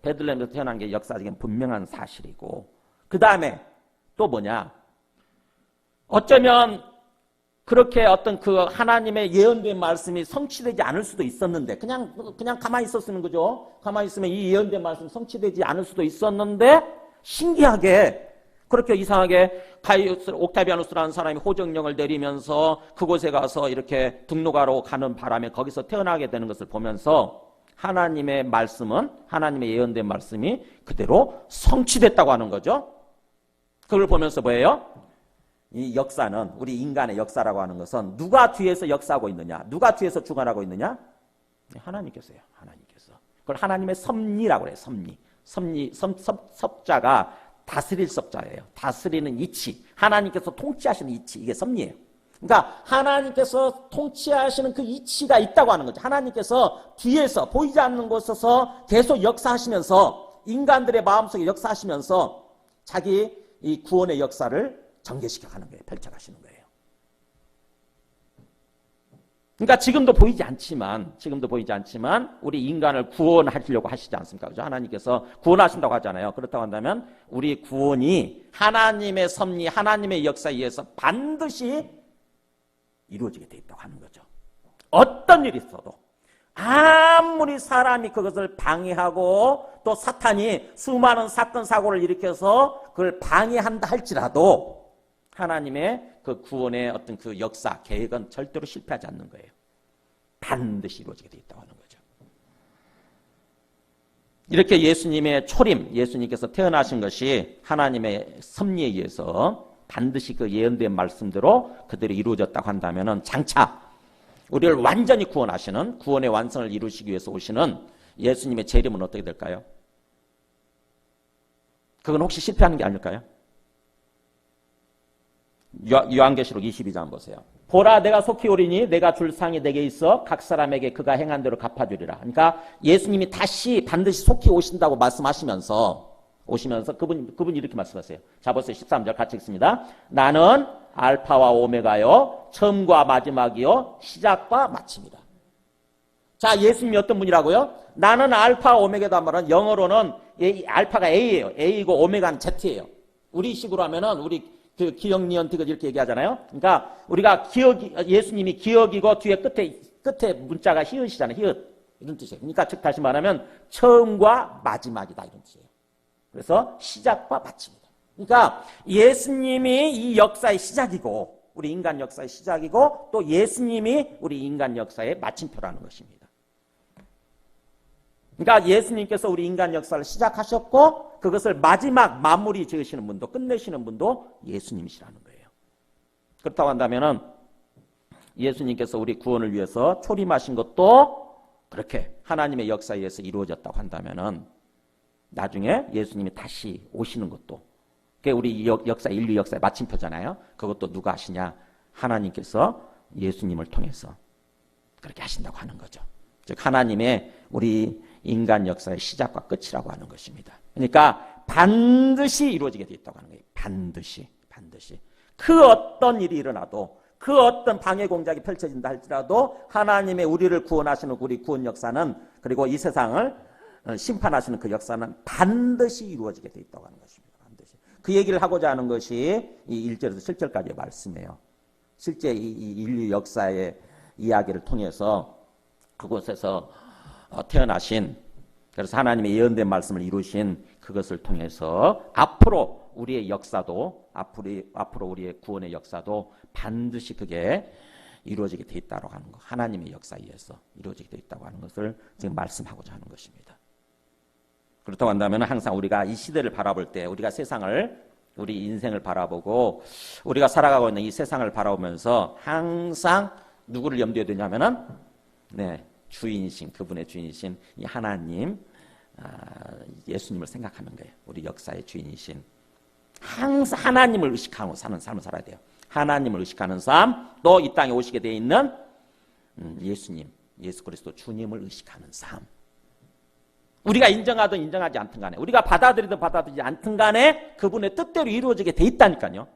베들레헴에서 태어난 게 역사적인 분명한 사실이고, 그 다음에 또 뭐냐, 어쩌면 그렇게 어떤 그 하나님의 예언된 말씀이 성취되지 않을 수도 있었는데, 그냥 가만히 있었으면, 그죠? 가만히 있으면 이 예언된 말씀이 성취되지 않을 수도 있었는데, 신기하게 그렇게 이상하게 옥타비아누스라는 사람이 호정령을 내리면서 그곳에 가서 이렇게 등록하러 가는 바람에 거기서 태어나게 되는 것을 보면서 하나님의 말씀은, 하나님의 예언된 말씀이 그대로 성취됐다고 하는 거죠. 그걸 보면서 뭐예요? 이 역사는, 우리 인간의 역사라고 하는 것은 누가 뒤에서 역사하고 있느냐, 누가 뒤에서 주관하고 있느냐? 하나님께서요. 하나님께서. 그걸 하나님의 섭리라고 그래요. 섭리. 섭자가 다스릴 섭자예요. 다스리는 이치. 하나님께서 통치하시는 이치. 이게 섭리예요. 그러니까 하나님께서 통치하시는 그 이치가 있다고 하는 거죠. 하나님께서 뒤에서 보이지 않는 곳에서 계속 역사하시면서, 인간들의 마음속에 역사하시면서 자기 이 구원의 역사를 전개시켜 가는 거예요. 펼쳐가시는 거예요. 그러니까 지금도 보이지 않지만 우리 인간을 구원하시려고 하시지 않습니까? 그죠? 하나님께서 구원하신다고 하잖아요. 그렇다고 한다면 우리 구원이 하나님의 섭리, 하나님의 역사에 의해서 반드시 이루어지게 돼 있다고 하는 거죠. 어떤 일이 있어도, 아무리 사람이 그것을 방해하고 또 사탄이 수많은 사건 사고를 일으켜서 그걸 방해한다 할지라도 하나님의 그 구원의 어떤 그 역사, 계획은 절대로 실패하지 않는 거예요. 반드시 이루어지게 돼 있다고 하는 거죠. 이렇게 예수님의 초림, 예수님께서 태어나신 것이 하나님의 섭리에 의해서 반드시 그 예언된 말씀대로 그대로 이루어졌다고 한다면 장차 우리를 완전히 구원하시는, 구원의 완성을 이루시기 위해서 오시는 예수님의 재림은 어떻게 될까요? 그건 혹시 실패하는 게 아닐까요? 요한계시록 22장 보세요. 보라, 내가 속히 오리니 내가 줄 상이 내게 있어 각 사람에게 그가 행한 대로 갚아주리라. 그러니까 예수님이 다시 반드시 속히 오신다고 말씀하시면서 그분이 이렇게 말씀하세요. 자, 보세요. 13절 같이 읽습니다. 나는 알파와 오메가요, 처음과 마지막이요, 시작과 마침이다. 자, 예수님이 어떤 분이라고요? 나는 알파 오메가다 말은 영어로는 알파가 A예요. A이고 오메가는 Z예요. 우리 식으로 하면은 우리 그 기억, 니은, 디귿 이렇게 얘기하잖아요. 그러니까 우리가 예수님이 기억이고 뒤에 끝에 문자가 히읗이잖아요. 히읗. 이런 뜻이에요. 그러니까 즉 다시 말하면 처음과 마지막이다. 이런 뜻이에요. 그래서 시작과 마침이다. 그러니까 예수님이 이 역사의 시작이고, 우리 인간 역사의 시작이고, 또 예수님이 우리 인간 역사의 마침표라는 것입니다. 그러니까 예수님께서 우리 인간 역사를 시작하셨고 그것을 마지막 마무리 지으시는 분도, 끝내시는 분도 예수님이시라는 거예요. 그렇다고 한다면은 예수님께서 우리 구원을 위해서 초림하신 것도 그렇게 하나님의 역사에 의해서 이루어졌다고 한다면은 나중에 예수님이 다시 오시는 것도, 그게 우리 역사, 인류 역사의 마침표잖아요. 그것도 누가 하시냐? 하나님께서 예수님을 통해서 그렇게 하신다고 하는 거죠. 즉 하나님의 우리 인간 역사의 시작과 끝이라고 하는 것입니다. 그러니까 반드시 이루어지게 되어 있다고 하는 거예요. 반드시. 그 어떤 일이 일어나도, 그 어떤 방해 공작이 펼쳐진다 할지라도 하나님의 우리를 구원하시는 우리 구원 역사는, 그리고 이 세상을 심판하시는 그 역사는 반드시 이루어지게 되어 있다고 하는 것입니다. 반드시. 그 얘기를 하고자 하는 것이 이 1절에서 7절까지의 말씀이에요. 실제 이 인류 역사의 이야기를 통해서 그곳에서 태어나신, 그래서 하나님의 예언된 말씀을 이루신 그것을 통해서 앞으로 우리의 역사도, 앞으로 우리의 구원의 역사도 반드시 그게 이루어지게 돼 있다고 하는 것, 하나님의 역사에 의해서 이루어지게 돼 있다고 하는 것을 지금 말씀하고자 하는 것입니다. 그렇다고 한다면 항상 우리가 이 시대를 바라볼 때, 우리가 세상을, 우리 인생을 바라보고 우리가 살아가고 있는 이 세상을 바라보면서 항상 누구를 염두에 두냐면은 주인이신, 그분의 주인이신 이 하나님, 예수님을 생각하는 거예요. 우리 역사의 주인이신, 항상 하나님을 의식하고 사는 삶을 살아야 돼요. 하나님을 의식하는 삶, 또 이 땅에 오시게 되어 있는 예수님, 예수 그리스도 주님을 의식하는 삶. 우리가 인정하든 인정하지 않든 간에, 우리가 받아들이든 받아들이지 않든 간에 그분의 뜻대로 이루어지게 돼 있다니까요.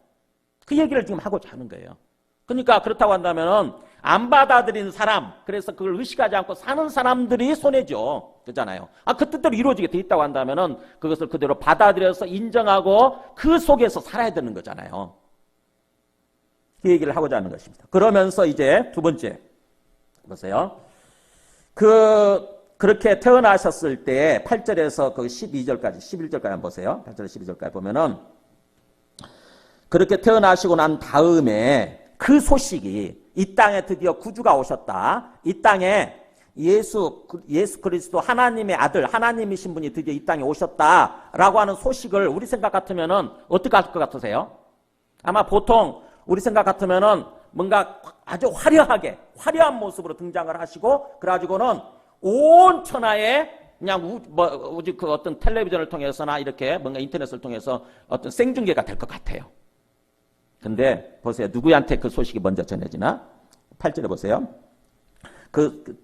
그 얘기를 지금 하고자 하는 거예요. 그러니까 그렇다고 한다면은 안 받아들이는 사람, 그래서 그걸 의식하지 않고 사는 사람들이 손해죠. 그렇잖아요. 그 뜻대로 이루어지게 돼 있다고 한다면은 그것을 그대로 받아들여서 인정하고 그 속에서 살아야 되는 거잖아요. 그 얘기를 하고자 하는 것입니다. 그러면서 이제 두 번째 보세요. 그렇게 태어나셨을 때 8절에서 그 12절까지 11절까지 한번 보세요. 8절에서 12절까지 보면은 그렇게 태어나시고 난 다음에 그 소식이 이 땅에 드디어 구주가 오셨다. 이 땅에 예수 그리스도 하나님의 아들, 하나님이신 분이 드디어 이 땅에 오셨다라고 하는 소식을 우리 생각 같으면은 어떻게 할 것 같으세요? 아마 보통 우리 생각 같으면은 뭔가 아주 화려한 모습으로 등장을 하시고, 그래가지고는 온 천하에 그냥 그 어떤 텔레비전을 통해서나 이렇게 뭔가 인터넷을 통해서 어떤 생중계가 될 것 같아요. 근데 보세요. 누구한테 그 소식이 먼저 전해지나? 8절에 보세요.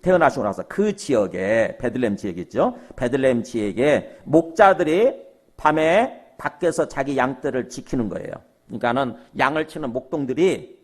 태어나시고 나서 그 지역에, 베들레헴 지역이죠. 베들레헴 지역에 목자들이 밤에 밖에서 자기 양떼를 지키는 거예요. 그러니까는 양을 치는 목동들이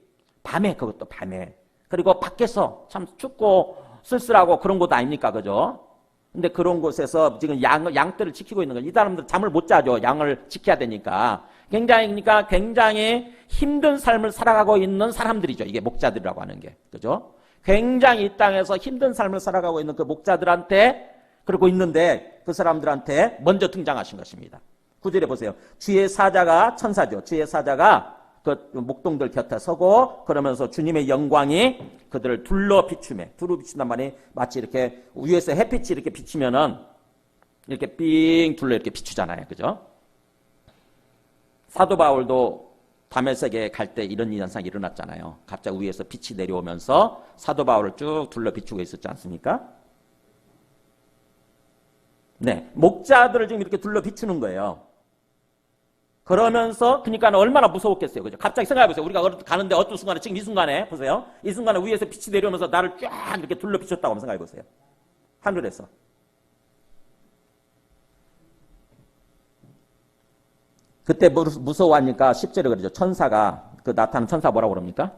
그것도 밤에. 그리고 밖에서 참 춥고 쓸쓸하고 그런 곳 아닙니까? 그죠? 근데 그런 곳에서 지금 양떼를 지키고 있는 거예요. 이 사람들 잠을 못 자죠. 양을 지켜야 되니까. 굉장히 힘든 삶을 살아가고 있는 사람들이죠. 이게 목자들이라고 하는 게. 그죠? 굉장히 이 땅에서 힘든 삶을 살아가고 있는 그 목자들한테, 그러고 있는데 그 사람들한테 먼저 등장하신 것입니다. 9절에 보세요. 주의 사자가, 천사죠. 주의 사자가 그 목동들 곁에 서고, 그러면서 주님의 영광이 그들을 둘러 비춘단 말이 마치 이렇게 위에서 햇빛이 이렇게 비치면은 이렇게 삥 둘러 이렇게 비추잖아요. 그죠? 사도 바울도 다메섹에 갈 때 이런 현상이 일어났잖아요. 갑자기 위에서 빛이 내려오면서 사도 바울을 쭉 둘러 비추고 있었지 않습니까? 네, 목자들을 지금 이렇게 둘러 비추는 거예요. 그러면서 그러니까 얼마나 무서웠겠어요. 그죠? 갑자기 생각해 보세요. 우리가 가는데 어떤 순간에, 지금 이 순간에 보세요. 이 순간에 위에서 빛이 내려오면서 나를 쫙 이렇게 둘러 비췄다고 한번 생각해 보세요. 하늘에서. 그때 무서워하니까 10절에 그러죠. 천사가, 나타난 천사 뭐라고 그럽니까?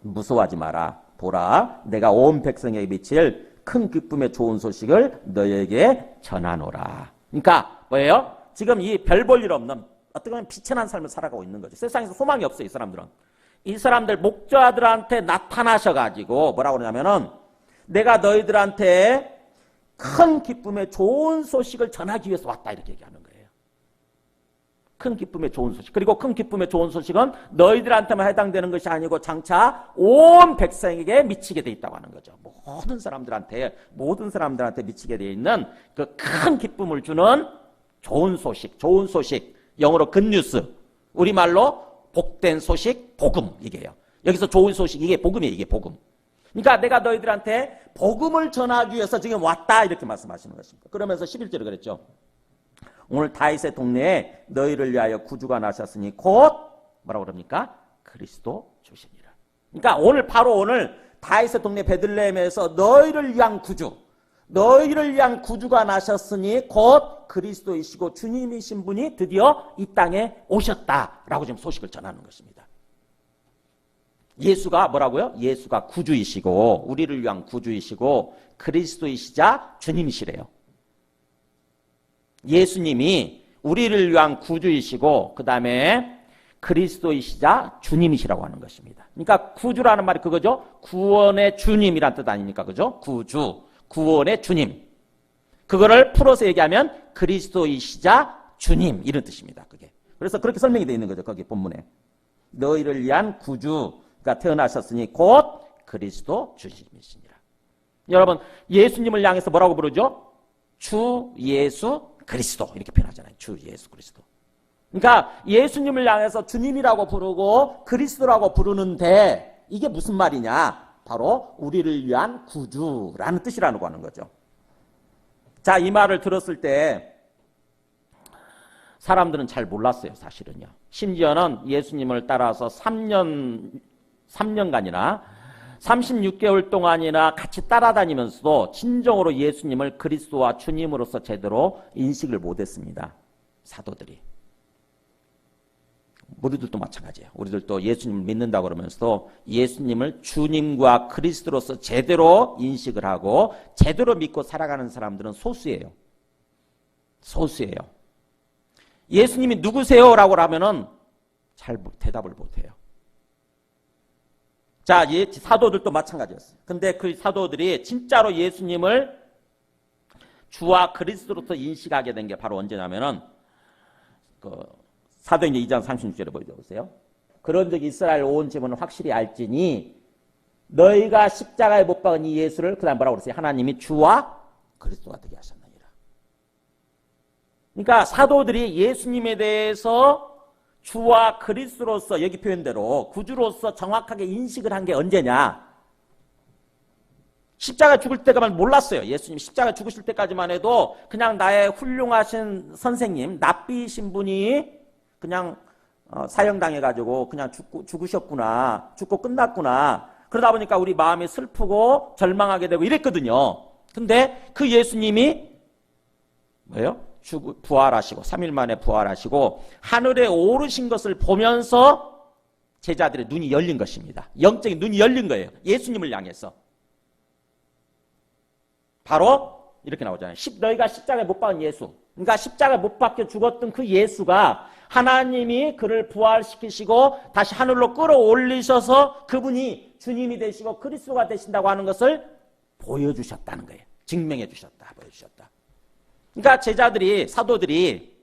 무서워하지 마라. 보라, 내가 온 백성에게 미칠 큰 기쁨의 좋은 소식을 너에게 전하노라. 그러니까 뭐예요? 지금 이 별 볼 일 없는, 어떻게 보면 비천한 삶을 살아가고 있는 거죠. 세상에서 소망이 없어요. 이 사람들은. 이 사람들 목자들한테 나타나셔가지고 뭐라고 그러냐면은, 내가 너희들한테 큰 기쁨의 좋은 소식을 전하기 위해서 왔다, 이렇게 얘기하는 거예요. 큰 기쁨의 좋은 소식. 그리고 큰 기쁨의 좋은 소식은 너희들한테만 해당되는 것이 아니고 장차 온 백성에게 미치게 돼 있다고 하는 거죠. 모든 사람들한테 미치게 돼 있는 그 큰 기쁨을 주는 좋은 소식. 영어로 굿뉴스. 우리말로 복된 소식, 복음. 이게요. 여기서 좋은 소식, 이게 복음이에요. 이게 복음. 그러니까 내가 너희들한테 복음을 전하기 위해서 지금 왔다, 이렇게 말씀하시는 것입니다. 그러면서 11절에 그랬죠. 오늘 다윗의 동네에 너희를 위하여 구주가 나셨으니 곧 뭐라고 그럽니까? 그리스도 주시니라. 그러니까 오늘 다윗의 동네 베들레헴에서 너희를 위한 구주가 나셨으니 곧 그리스도이시고 주님이신 분이 드디어 이 땅에 오셨다라고 지금 소식을 전하는 것입니다. 예수가 뭐라고요? 예수가 구주이시고, 우리를 위한 구주이시고 그리스도이시자 주님이시래요. 예수님이 우리를 위한 구주이시고 그 다음에 그리스도이시자 주님이시라고 하는 것입니다. 그러니까 구주라는 말이 그거죠. 구원의 주님이란 뜻 아닙니까? 그죠? 구주, 구원의 주님. 그거를 풀어서 얘기하면 그리스도이시자 주님, 이런 뜻입니다. 그게. 그래서 그렇게 설명이 되어 있는 거죠. 거기 본문에. 너희를 위한 구주가 태어나셨으니 곧 그리스도 주님이시니라. 여러분, 예수님을 향해서 뭐라고 부르죠? 주 예수 그리스도, 이렇게 표현하잖아요. 주 예수 그리스도. 그러니까 예수님을 향해서 주님이라고 부르고 그리스도라고 부르는데 이게 무슨 말이냐? 바로 우리를 위한 구주라는 뜻이라고 하는 거죠. 자, 이 말을 들었을 때 사람들은 잘 몰랐어요, 사실은요. 심지어는 예수님을 따라서 3년간이나 36개월 동안이나 같이 따라다니면서도 진정으로 예수님을 그리스도와 주님으로서 제대로 인식을 못했습니다. 사도들이. 우리들도 마찬가지예요. 우리들도 예수님을 믿는다고 그러면서도 예수님을 주님과 그리스도로서 제대로 인식을 하고 제대로 믿고 살아가는 사람들은 소수예요. 소수예요. 예수님이 누구세요? 라고 하면은 잘 대답을 못해요. 자, 이 사도들도 마찬가지였어요. 근데 그 사도들이 진짜로 예수님을 주와 그리스도로서 인식하게 된 게 바로 언제냐면은 사도행전 2장 36절에 보여주세요. 그런 적이 이스라엘 온 제문은 확실히 알지니 너희가 십자가에 못 박은 이 예수를 그다음 뭐라고 그랬어요? 하나님이 주와 그리스도가 되게 하셨느니라. 그러니까 사도들이 예수님에 대해서 주와 그리스도로서 여기 표현대로 구주로서 정확하게 인식을 한 게 언제냐? 십자가 죽을 때까지만 몰랐어요. 예수님 십자가 죽으실 때까지만 해도 그냥 나의 훌륭하신 선생님, 납비이신 분이 그냥 사형당해가지고 그냥 죽으셨구나, 죽고 끝났구나. 그러다 보니까 우리 마음이 슬프고 절망하게 되고 이랬거든요. 근데 그 예수님이 뭐예요? 부활하시고 3일 만에 부활하시고 하늘에 오르신 것을 보면서 제자들의 눈이 열린 것입니다. 영적인 눈이 열린 거예요. 예수님을 향해서. 바로 이렇게 나오잖아요. 너희가 십자가에 못 박은 예수. 그러니까 십자가에 못 박혀 죽었던 그 예수가 하나님이 그를 부활시키시고 다시 하늘로 끌어올리셔서 그분이 주님이 되시고 그리스도가 되신다고 하는 것을 보여주셨다는 거예요. 증명해 주셨다. 보여주셨다. 그러니까 제자들이, 사도들이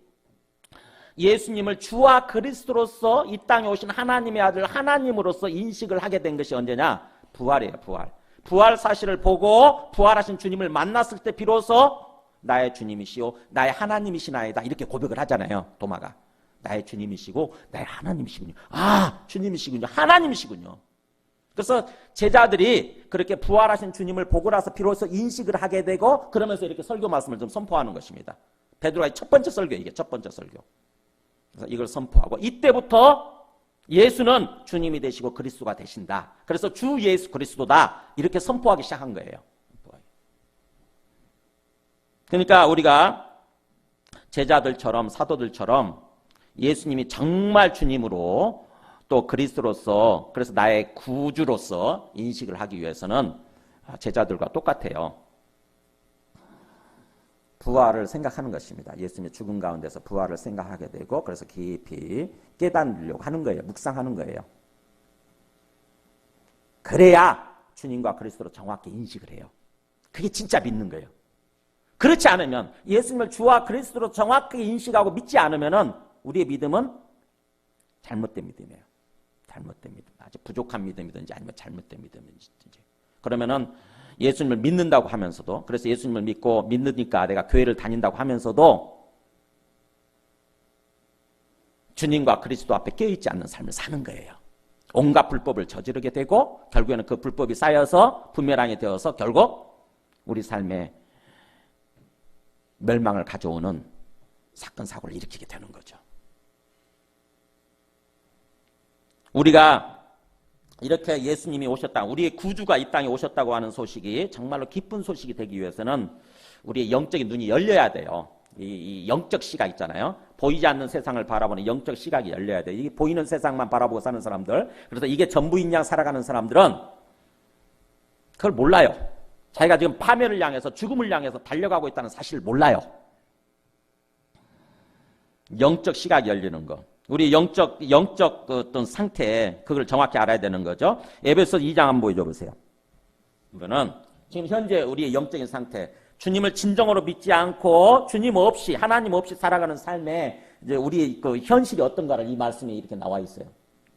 예수님을 주와 그리스도로서 이 땅에 오신 하나님의 아들 하나님으로서 인식을 하게 된 것이 언제냐? 부활이에요. 부활. 부활 사실을 보고 부활하신 주님을 만났을 때 비로소 나의 주님이시오 나의 하나님이시나이다 이렇게 고백을 하잖아요. 도마가. 나의 주님이시고 나의 하나님이시군요. 아, 주님이시군요. 하나님이시군요. 그래서 제자들이 그렇게 부활하신 주님을 보고 나서 비로소 인식을 하게 되고 그러면서 이렇게 설교 말씀을 좀 선포하는 것입니다. 베드로의 첫 번째 설교, 이게 첫 번째 설교. 그래서 이걸 선포하고 이때부터 예수는 주님이 되시고 그리스도가 되신다. 그래서 주 예수 그리스도다. 이렇게 선포하기 시작한 거예요. 그러니까 우리가 제자들처럼 사도들처럼 예수님이 정말 주님으로 또 그리스도로서 그래서 나의 구주로서 인식을 하기 위해서는 제자들과 똑같아요. 부활을 생각하는 것입니다. 예수님의 죽음 가운데서 부활을 생각하게 되고 그래서 깊이 깨닫으려고 하는 거예요. 묵상하는 거예요. 그래야 주님과 그리스도로 정확히 인식을 해요. 그게 진짜 믿는 거예요. 그렇지 않으면 예수님을 주와 그리스도로 정확하게 인식하고 믿지 않으면 우리의 믿음은 잘못된 믿음이에요. 잘못된 믿음. 아주 부족한 믿음이든지 아니면 잘못된 믿음이든지. 그러면은 예수님을 믿는다고 하면서도 그래서 예수님을 믿고 믿으니까 내가 교회를 다닌다고 하면서도 주님과 그리스도 앞에 깨어있지 않는 삶을 사는 거예요. 온갖 불법을 저지르게 되고 결국에는 그 불법이 쌓여서 부메랑이 되어서 결국 우리 삶에 멸망을 가져오는 사건 사고를 일으키게 되는 거죠. 우리가 이렇게 예수님이 오셨다, 우리의 구주가 이 땅에 오셨다고 하는 소식이 정말로 기쁜 소식이 되기 위해서는 우리의 영적인 눈이 열려야 돼요. 이 영적 시각 있잖아요. 보이지 않는 세상을 바라보는 영적 시각이 열려야 돼요. 이 보이는 세상만 바라보고 사는 사람들, 그래서 이게 전부인 양 살아가는 사람들은 그걸 몰라요. 자기가 지금 파멸을 향해서 죽음을 향해서 달려가고 있다는 사실을 몰라요. 영적 시각이 열리는 거. 우리 영적 어떤 상태, 그걸 정확히 알아야 되는 거죠. 에베소 2장 한번 보여줘 보세요. 이거는 지금 현재 우리의 영적인 상태, 주님을 진정으로 믿지 않고 주님 없이, 하나님 없이 살아가는 삶에 이제 우리의 그 현실이 어떤가를 이 말씀에 이렇게 나와 있어요.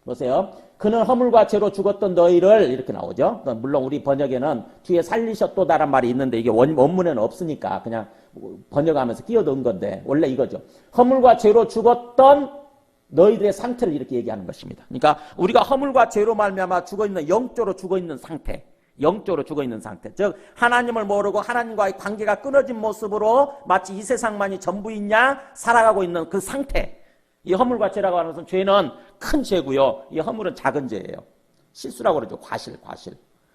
보세요. 그는 허물과 죄로 죽었던 너희를 이렇게 나오죠. 물론 우리 번역에는 뒤에 살리셨도다란 말이 있는데 이게 원문에는 없으니까 그냥 번역하면서 끼워 넣은 건데 원래 이거죠. 허물과 죄로 죽었던 너희들의 상태를 이렇게 얘기하는 것입니다. 그러니까 우리가 허물과 죄로 말미암아 죽어있는, 영적으로 죽어있는 상태, 영적으로 죽어있는 상태, 즉 하나님을 모르고 하나님과의 관계가 끊어진 모습으로 마치 이 세상만이 전부인 양 살아가고 있는 그 상태, 이 허물과 죄라고 하는 것은 죄는 큰 죄고요, 이 허물은 작은 죄예요. 실수라고 그러죠. 과실.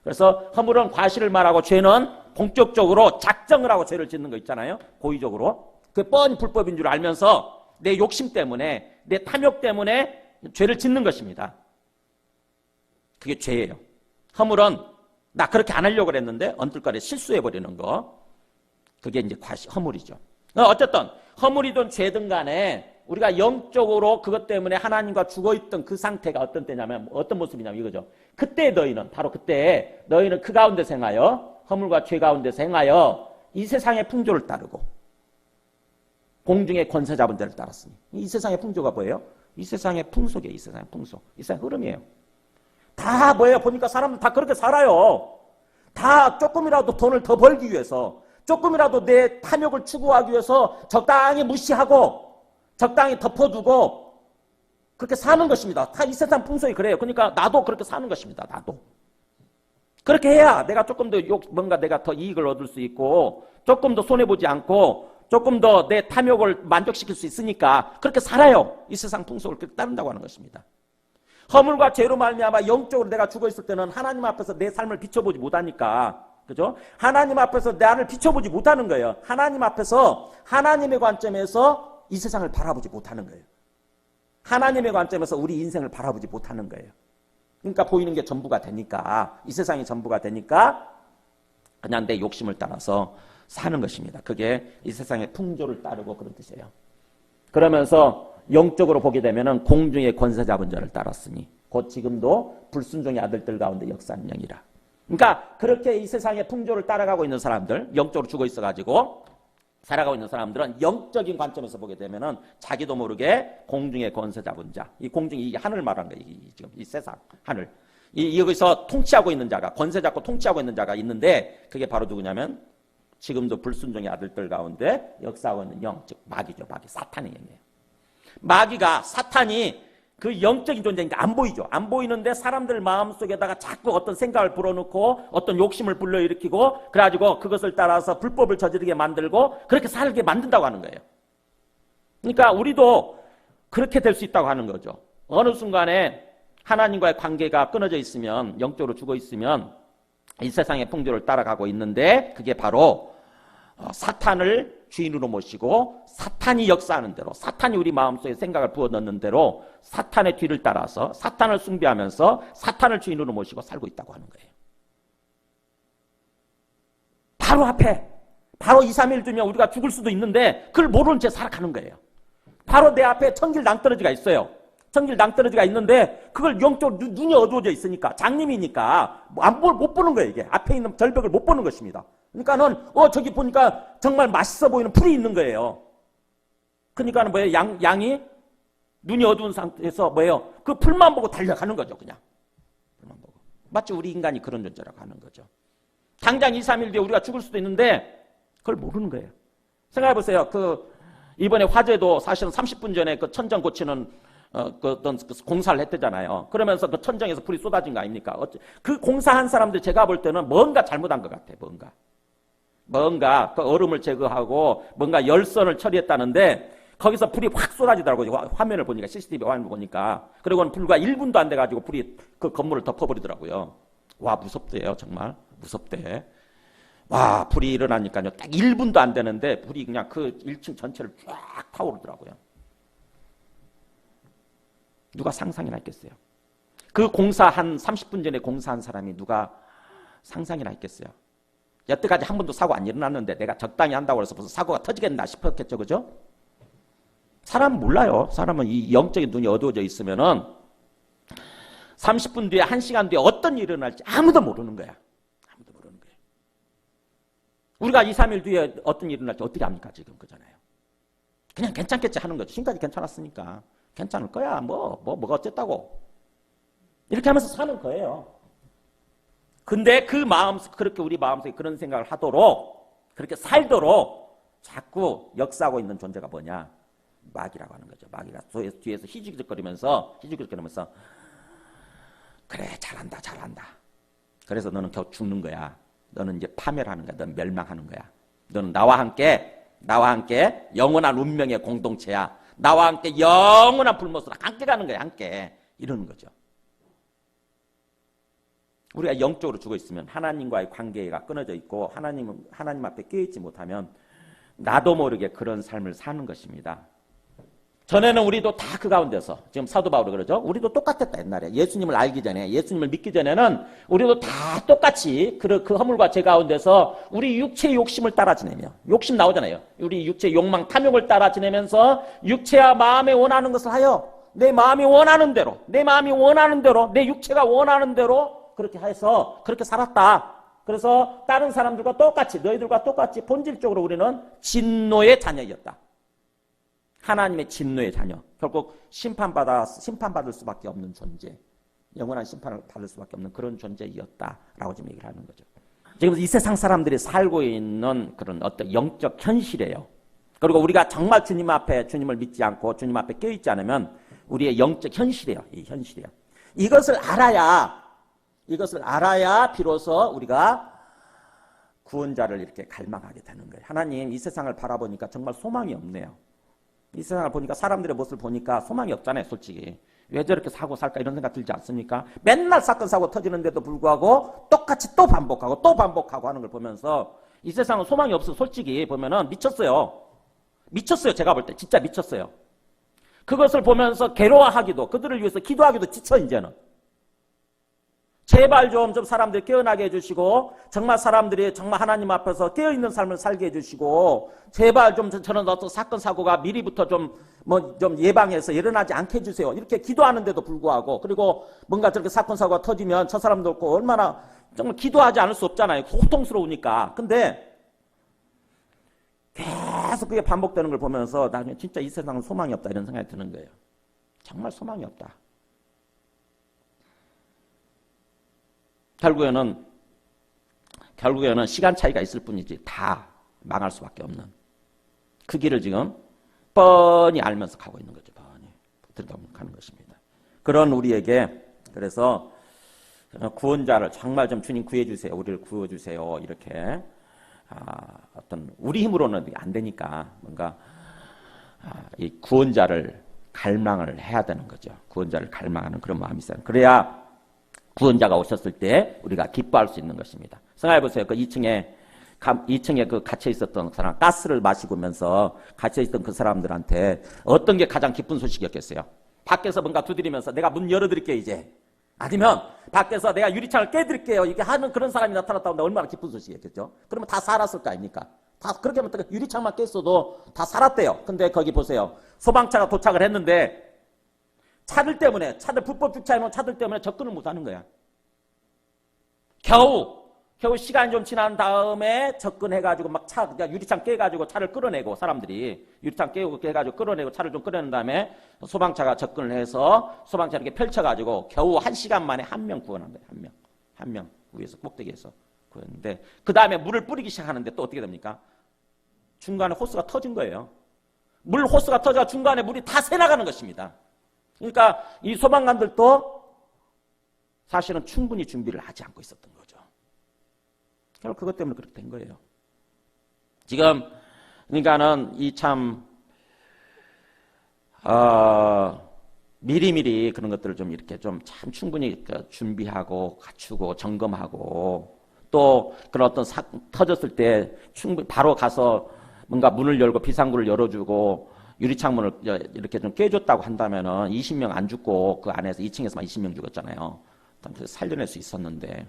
그래서 허물은 과실을 말하고 죄는 본격적으로 작정을 하고 죄를 짓는 거 있잖아요. 고의적으로. 그게 뻔히 불법인 줄 알면서 내 욕심 때문에, 내 탐욕 때문에 죄를 짓는 것입니다. 그게 죄예요. 허물은 나 그렇게 안 하려고 그랬는데 언뜻거리 실수해버리는 거. 그게 이제 허물이죠. 어쨌든 허물이든 죄든 간에 우리가 영적으로 그것 때문에 하나님과 죽어있던 그 상태가 어떤 때냐면, 어떤 모습이냐면 이거죠. 그때 너희는, 바로 그때 너희는 그 가운데서 행하여, 허물과 죄 가운데서 행하여 이 세상의 풍조를 따르고 공중의 권세 잡은 데를 따랐으니. 이 세상의 풍조가 뭐예요? 이 세상의 풍속이에요. 이 세상의 풍속. 이 세상의 흐름이에요. 다 뭐예요? 보니까 사람들 다 그렇게 살아요. 다 조금이라도 돈을 더 벌기 위해서, 조금이라도 내 탐욕을 추구하기 위해서 적당히 무시하고 적당히 덮어두고 그렇게 사는 것입니다. 다 이 세상 풍속이 그래요. 그러니까 나도 그렇게 사는 것입니다. 나도. 그렇게 해야 내가 조금 더 뭔가 내가 더 이익을 얻을 수 있고 조금 더 손해보지 않고 조금 더 내 탐욕을 만족시킬 수 있으니까 그렇게 살아요. 이 세상 풍속을 그렇게 따른다고 하는 것입니다. 허물과 죄로 말미암아 영적으로 내가 죽어있을 때는 하나님 앞에서 내 삶을 비춰보지 못하니까, 그죠? 하나님 앞에서 나를 비춰보지 못하는 거예요. 하나님 앞에서 하나님의 관점에서 이 세상을 바라보지 못하는 거예요. 하나님의 관점에서 우리 인생을 바라보지 못하는 거예요. 그러니까 보이는 게 전부가 되니까, 이 세상이 전부가 되니까 그냥 내 욕심을 따라서 사는 것입니다. 그게 이 세상의 풍조를 따르고 그런 뜻이에요. 그러면서 영적으로 보게 되면은 공중의 권세 잡은 자를 따랐으니 곧 지금도 불순종의 아들들 가운데 역사하는 영이라. 그러니까 그렇게 이 세상의 풍조를 따라가고 있는 사람들, 영적으로 죽어 있어가지고 살아가고 있는 사람들은 영적인 관점에서 보게 되면은 자기도 모르게 공중의 권세 잡은 자, 이 공중이 이 하늘 말하는 거예요. 지금 이 세상 하늘, 여기서 통치하고 있는 자가, 권세 잡고 통치하고 있는 자가 있는데 그게 바로 누구냐면 지금도 불순종의 아들들 가운데 역사하고 있는 영, 즉 마귀죠. 마귀, 사탄의 영이에요. 마귀가, 사탄이 그 영적인 존재니까 안 보이죠. 안 보이는데 사람들 마음속에다가 자꾸 어떤 생각을 불어넣고 어떤 욕심을 불러일으키고 그래가지고 그것을 따라서 불법을 저지르게 만들고 그렇게 살게 만든다고 하는 거예요. 그러니까 우리도 그렇게 될 수 있다고 하는 거죠. 어느 순간에 하나님과의 관계가 끊어져 있으면, 영적으로 죽어 있으면 이 세상의 풍조를 따라가고 있는데 그게 바로 사탄을 주인으로 모시고 사탄이 역사하는 대로, 사탄이 우리 마음속에 생각을 부어넣는 대로 사탄의 뒤를 따라서 사탄을 숭배하면서 사탄을 주인으로 모시고 살고 있다고 하는 거예요. 바로 앞에, 바로 2, 3일 두면 우리가 죽을 수도 있는데 그걸 모르는 채 살아가는 거예요. 바로 내 앞에 천길 낭떠러지가 있어요. 천길 낭떠러지가 있는데 그걸 영적으로 눈이 어두워져 있으니까, 장님이니까 못 보는 거예요. 이게 앞에 있는 절벽을 못 보는 것입니다. 그러니까는 저기 보니까 정말 맛있어 보이는 풀이 있는 거예요. 그러니까는 뭐예요? 양이 눈이 어두운 상태에서 뭐예요? 그 풀만 보고 달려가는 거죠. 그냥 풀만 보고. 마치 우리 인간이 그런 존재라고 하는 거죠. 당장 2, 3일 뒤에 우리가 죽을 수도 있는데 그걸 모르는 거예요. 생각해 보세요. 이번에 화재도 사실은 30분 전에 그 천정 고치는 어떤 공사를 했대잖아요. 그러면서 그 천정에서 불이 쏟아진 거 아닙니까? 그 공사한 사람들 제가 볼 때는 뭔가 잘못한 것 같아요. 뭔가 그 얼음을 제거하고 뭔가 열선을 처리했다는데 거기서 불이 확 쏟아지더라고요. 화면을 보니까, CCTV 화면을 보니까. 그리고는 불과 1분도 안 돼가지고 불이 그 건물을 덮어버리더라고요. 와, 무섭대요. 정말 무섭대. 와, 불이 일어나니까요. 딱 1분도 안 되는데 불이 그냥 그 1층 전체를 쫙 타오르더라고요. 누가 상상이나 했겠어요? 그 공사한 30분 전에 공사한 사람이 누가 상상이나 했겠어요? 여태까지 한 번도 사고 안 일어났는데 내가 적당히 한다고 해서 무슨 사고가 터지겠나 싶었겠죠, 그죠? 사람은 몰라요. 사람은 이 영적인 눈이 어두워져 있으면은 30분 뒤에, 1시간 뒤에 어떤 일이 일어날지 아무도 모르는 거야. 아무도 모르는 거예요. 우리가 2, 3일 뒤에 어떤 일이 일어날지 어떻게 압니까, 지금? 그잖아요. 그냥 괜찮겠지 하는 거죠. 지금까지 괜찮았으니까. 괜찮을 거야. 뭐가 어쨌다고. 이렇게 하면서 사는 거예요. 근데 그렇게 우리 마음속에 그런 생각을 하도록, 그렇게 살도록 자꾸 역사하고 있는 존재가 뭐냐? 마귀라고 하는 거죠. 마귀가 뒤에서 희죽거리면서 그래, 잘한다. 그래서 너는 겨우 죽는 거야. 너는 이제 파멸하는 거야. 너는 멸망하는 거야. 너는 나와 함께 영원한 운명의 공동체야. 나와 함께 영원한 불못으로 함께 가는 거야. 함께. 이러는 거죠. 우리가 영적으로 죽어 있으면 하나님과의 관계가 끊어져 있고 하나님 앞에 깨어있지 못하면 나도 모르게 그런 삶을 사는 것입니다. 전에는 우리도 다 그 가운데서 지금 사도 바울이 그러죠. 우리도 똑같았다 옛날에. 예수님을 알기 전에, 예수님을 믿기 전에는 우리도 다 똑같이 그 허물과 죄 가운데서 우리 육체의 욕심을 따라 지내며, 욕심 나오잖아요. 우리 육체의 욕망, 탐욕을 따라 지내면서 육체와 마음에 원하는 것을 하여 내 마음이 원하는 대로, 내 육체가 원하는 대로 그렇게 해서 그렇게 살았다. 그래서 다른 사람들과 똑같이, 너희들과 똑같이 본질적으로 우리는 진노의 자녀였다. 하나님의 진노의 자녀. 결국 심판받을 수밖에 없는 존재. 영원한 심판을 받을 수밖에 없는 그런 존재였다라고 지금 얘기를 하는 거죠. 지금 이 세상 사람들이 살고 있는 그런 어떤 영적 현실이에요. 그리고 우리가 정말 주님 앞에 주님을 믿지 않고 주님 앞에 껴있지 않으면 우리의 영적 현실이에요. 이 현실이에요. 이것을 알아야 비로소 우리가 구원자를 이렇게 갈망하게 되는 거예요. 하나님, 이 세상을 바라보니까 정말 소망이 없네요. 이 세상을 보니까, 사람들의 모습을 보니까 소망이 없잖아요, 솔직히. 왜 저렇게 사고 살까 이런 생각 들지 않습니까? 맨날 사건 사고 터지는데도 불구하고 똑같이 또 반복하고 하는 걸 보면서 이 세상은 소망이 없어. 솔직히 보면은 미쳤어요. 제가 볼 때 진짜 미쳤어요. 그것을 보면서 괴로워하기도, 그들을 위해서 기도하기도 지쳐. 이제는 제발 좀 사람들 깨어나게 해주시고, 정말 사람들이 정말 하나님 앞에서 깨어있는 삶을 살게 해주시고, 제발 좀 저런 어떤 사건 사고가 미리부터 좀 예방해서 일어나지 않게 해주세요. 이렇게 기도하는데도 불구하고, 그리고 뭔가 저렇게 사건 사고가 터지면 저 사람도 없고 얼마나 정말 기도하지 않을 수 없잖아요. 고통스러우니까. 근데 계속 그게 반복되는 걸 보면서 나중에 진짜 이 세상은 소망이 없다 이런 생각이 드는 거예요. 정말 소망이 없다. 결국에는 시간 차이가 있을 뿐이지 다 망할 수밖에 없는 그 길을 지금 뻔히 알면서 가고 있는 거죠. 뻔히 들어가는 것입니다. 그런 우리에게, 그래서 구원자를 정말 좀 주님 구해주세요. 우리를 구해주세요. 이렇게 어떤 우리 힘으로는 안 되니까 뭔가 이 구원자를 갈망을 해야 되는 거죠. 구원자를 갈망하는 그런 마음이 있어요. 그래야 구원자가 오셨을 때 우리가 기뻐할 수 있는 것입니다. 생각해 보세요. 그 2층에 그 갇혀 있었던 사람, 가스를 마시면서 갇혀 있던 그 사람들한테 어떤 게 가장 기쁜 소식이었겠어요? 밖에서 뭔가 두드리면서 내가 문 열어드릴게요 이제. 아니면 밖에서 내가 유리창을 깨드릴게요. 이렇게 하는 그런 사람이 나타났다고 하면 얼마나 기쁜 소식이었겠죠? 그러면 다 살았을 거 아닙니까? 다 그렇게 하면 유리창만 깼어도 다 살았대요. 근데 거기 보세요. 소방차가 도착을 했는데 차들 불법 주차해놓은 차들 때문에 접근을 못하는 거야. 겨우 시간이 좀 지난 다음에 접근해가지고 막 유리창 깨가지고 차를 끌어내고, 사람들이 유리창 깨가지고 끌어내고 차를 좀 끌어낸 다음에 소방차가 접근을 해서 소방차 이렇게 펼쳐가지고 겨우 1시간 만에 한 명 구원한 거예요. 한 명 위에서 꼭대기에서 구했는데, 그 다음에 물을 뿌리기 시작하는데 또 어떻게 됩니까? 중간에 호스가 터진 거예요. 물 호스가 터져 중간에 물이 다 새나가는 것입니다. 그러니까 이 소방관들도 사실은 충분히 준비를 하지 않고 있었던 거죠. 결국 그것 때문에 그렇게 된 거예요. 지금 그러니까는 이 참 미리미리 그런 것들을 좀 이렇게 좀 참 충분히 준비하고 갖추고 점검하고, 또 그런 어떤 터졌을 때 충분히 바로 가서 뭔가 문을 열고 비상구를 열어주고 유리창문을 이렇게 좀 깨줬다고 한다면은 20명 안 죽고 그 안에서 2층에서만 20명 죽었잖아요. 살려낼 수 있었는데,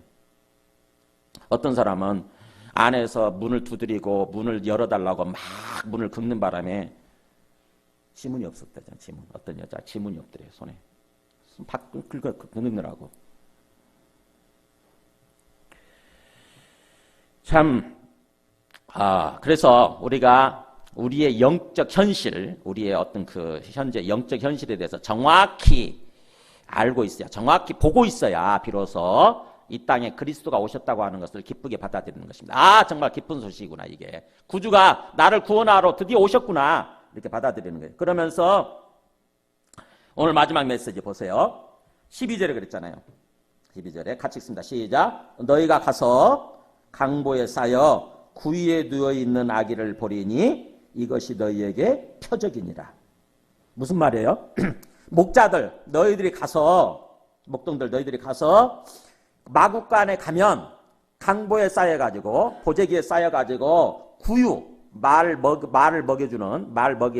어떤 사람은 안에서 문을 두드리고 문을 열어달라고 막 문을 긁는 바람에 지문이 없었대잖아요. 지문. 어떤 여자 지문이 없더래요. 손에. 긁느라고. 참, 그래서 우리가 우리의 영적 현실, 우리의 어떤 그 현재 영적 현실에 대해서 정확히 알고 있어야, 정확히 보고 있어야 비로소 이 땅에 그리스도가 오셨다고 하는 것을 기쁘게 받아들이는 것입니다. 정말 기쁜 소식이구나 이게. 구주가 나를 구원하러 드디어 오셨구나. 이렇게 받아들이는 거예요. 그러면서 오늘 마지막 메시지 보세요. 12절에 그랬잖아요. 12절에 같이 읽습니다. 시작. 너희가 가서 강보에 쌓여 구위에 누워있는 아기를 보리니 이것이 너희에게 표적이니라. 무슨 말이에요? 목자들, 목동들 너희들이 가서 마국간에 가면 강보에 쌓여가지고 보재기에 쌓여가지고 구유 말을 먹여주는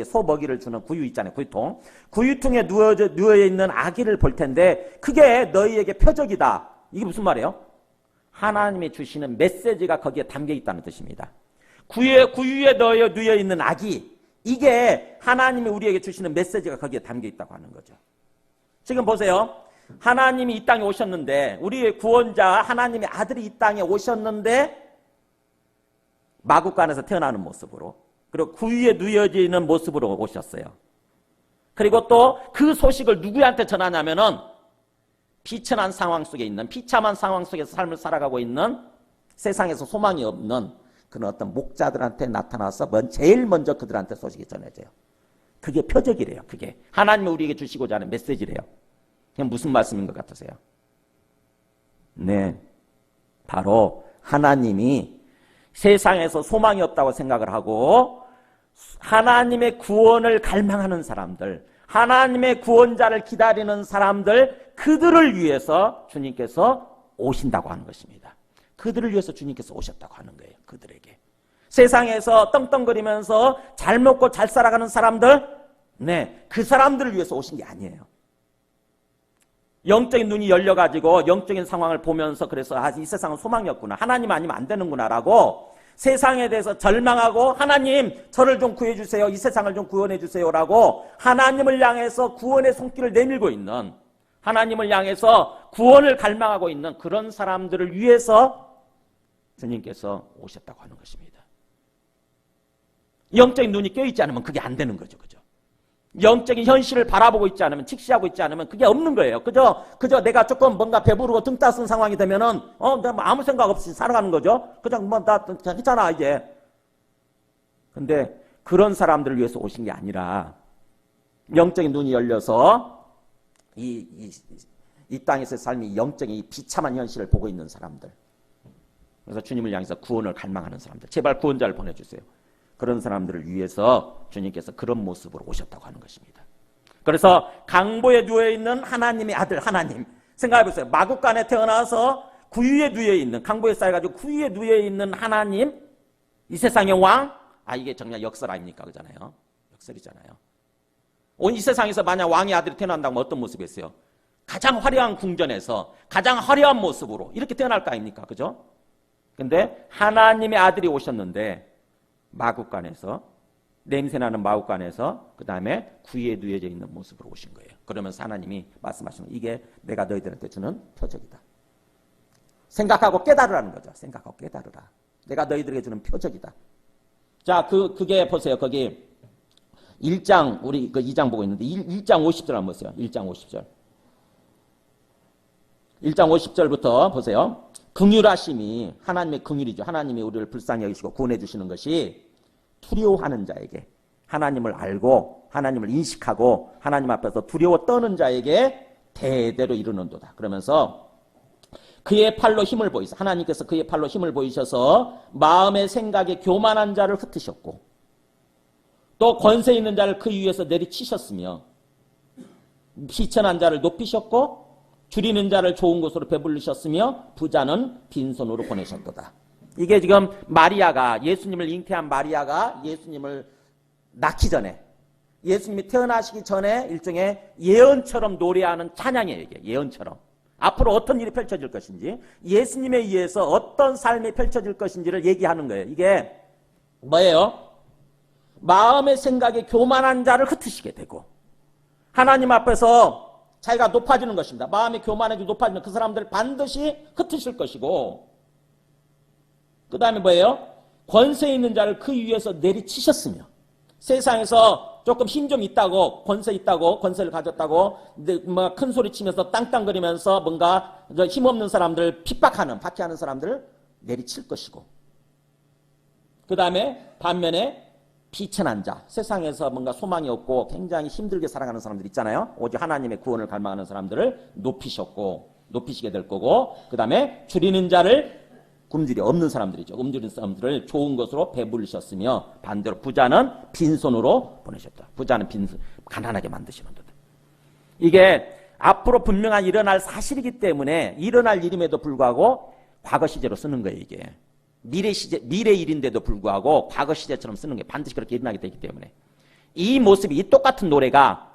소 먹이를 주는 구유 있잖아요. 구유통. 구유통에 누워 있는 아기를 볼 텐데 그게 너희에게 표적이다. 이게 무슨 말이에요? 하나님이 주시는 메시지가 거기에 담겨 있다는 뜻입니다. 구유에 누워 있는 아기, 이게 하나님이 우리에게 주시는 메시지가 거기에 담겨 있다고 하는 거죠. 지금 보세요. 하나님이 이 땅에 오셨는데, 우리의 구원자 하나님의 아들이 이 땅에 오셨는데 마국간에서 태어나는 모습으로, 그리고 구유에 누워져 있는 모습으로 오셨어요. 그리고 또 그 소식을 누구한테 전하냐면은 비천한 상황 속에 있는, 비참한 상황 속에서 삶을 살아가고 있는, 세상에서 소망이 없는 그런 어떤 목자들한테 나타나서 제일 먼저 그들한테 소식이 전해져요. 그게 표적이래요. 그게 하나님이 우리에게 주시고자 하는 메시지래요. 그냥 무슨 말씀인 것 같으세요? 네, 바로 하나님이 세상에서 소망이 없다고 생각을 하고 하나님의 구원을 갈망하는 사람들, 하나님의 구원자를 기다리는 사람들, 그들을 위해서 주님께서 오신다고 하는 것입니다. 그들을 위해서 주님께서 오셨다고 하는 거예요. 그들에게. 세상에서 떵떵거리면서 잘 먹고 잘 살아가는 사람들, 네, 그 사람들을 위해서 오신 게 아니에요. 영적인 눈이 열려가지고 영적인 상황을 보면서 그래서 이 세상은 소망이 없구나, 하나님 아니면 안 되는구나라고 세상에 대해서 절망하고 하나님 저를 좀 구해주세요, 이 세상을 좀 구원해주세요 라고 하나님을 향해서 구원의 손길을 내밀고 있는, 하나님을 향해서 구원을 갈망하고 있는 그런 사람들을 위해서 주님께서 오셨다고 하는 것입니다. 영적인 눈이 껴있지 않으면 그게 안 되는 거죠. 그죠? 영적인 현실을 바라보고 있지 않으면, 직시하고 있지 않으면 그게 없는 거예요. 그저 내가 조금 뭔가 배부르고 등 따스는 상황이 되면은, 내가 아무 생각 없이 살아가는 거죠. 그냥 나 괜찮아, 이제. 근데 그런 사람들을 위해서 오신 게 아니라, 영적인 눈이 열려서, 이 땅에서의 삶이 영적인 이 비참한 현실을 보고 있는 사람들. 그래서 주님을 향해서 구원을 갈망하는 사람들. 제발 구원자를 보내주세요. 그런 사람들을 위해서 주님께서 그런 모습으로 오셨다고 하는 것입니다. 그래서 강보에 누워있는 하나님의 아들 하나님, 생각해보세요. 마국간에 태어나서 구유에 누워있는, 강보에 쌓여가지고 구유에 누워있는 하나님, 이 세상의 왕, 이게 정말 역설 아닙니까? 그잖아요. 역설이잖아요. 온 이 세상에서 만약 왕의 아들이 태어난다면 어떤 모습이겠어요? 가장 화려한 궁전에서 가장 화려한 모습으로 이렇게 태어날 거 아닙니까? 그죠? 근데 하나님의 아들이 오셨는데 마국간에서, 냄새나는 마국간에서, 그 다음에 구유에 누워져 있는 모습으로 오신 거예요. 그러면서 하나님이 말씀하시는 거예요. 이게 내가 너희들한테 주는 표적이다. 생각하고 깨달으라는 거죠. 생각하고 깨달으라. 내가 너희들에게 주는 표적이다. 자, 그게 보세요. 거기 1장, 우리 그 2장 보고 있는데 1장 50절 한번 보세요. 1장 50절. 1장 50절부터 보세요. 긍휼하심이, 하나님의 긍휼이죠. 하나님이 우리를 불쌍히 여기시고 구원해 주시는 것이 두려워하는 자에게, 하나님을 알고 하나님을 인식하고 하나님 앞에서 두려워 떠는 자에게 대대로 이르는도다. 그러면서 그의 팔로 힘을 보이사, 하나님께서 그의 팔로 힘을 보이셔서 마음의 생각에 교만한 자를 흩으셨고 또 권세 있는 자를 그 위에서 내리치셨으며 비천한 자를 높이셨고 줄이는 자를 좋은 곳으로 배불리셨으며 부자는 빈손으로 보내셨도다. 이게 지금 마리아가, 예수님을 잉태한 마리아가 예수님을 낳기 전에, 예수님이 태어나시기 전에 일종의 예언처럼 노래하는 찬양이에요. 이게 예언처럼 앞으로 어떤 일이 펼쳐질 것인지, 예수님에 의해서 어떤 삶이 펼쳐질 것인지를 얘기하는 거예요. 이게 뭐예요? 마음의 생각에 교만한 자를 흩으시게 되고 하나님 앞에서 자기가 높아지는 것입니다. 마음이 교만하게 높아지면 그 사람들 반드시 흩으실 것이고, 그 다음에 뭐예요? 권세 있는 자를 그 위에서 내리치셨으며, 세상에서 조금 힘 좀 있다고, 권세 있다고, 권세를 가졌다고, 뭐 큰 소리 치면서 땅땅거리면서 뭔가 힘없는 사람들 핍박하는, 박해하는 사람들을 내리칠 것이고, 그 다음에 반면에 비천한 자, 세상에서 뭔가 소망이 없고 굉장히 힘들게 살아가는 사람들 있잖아요. 오직 하나님의 구원을 갈망하는 사람들을 높이시게 될 거고, 그 다음에 줄이는 자를, 굶주리 없는 사람들이죠. 굶주린 사람들을 좋은 것으로 배부르셨으며 반대로 부자는 빈손으로 보내셨다. 부자는 빈손, 가난하게 만드시는 것. 이게 앞으로 분명한 일어날 사실이기 때문에 일어날 일임에도 불구하고 과거 시제로 쓰는 거예요, 이게. 미래 일인데도 불구하고 과거 시제처럼 쓰는 게 반드시 그렇게 일어나게 되기 때문에. 이 모습이, 이 똑같은 노래가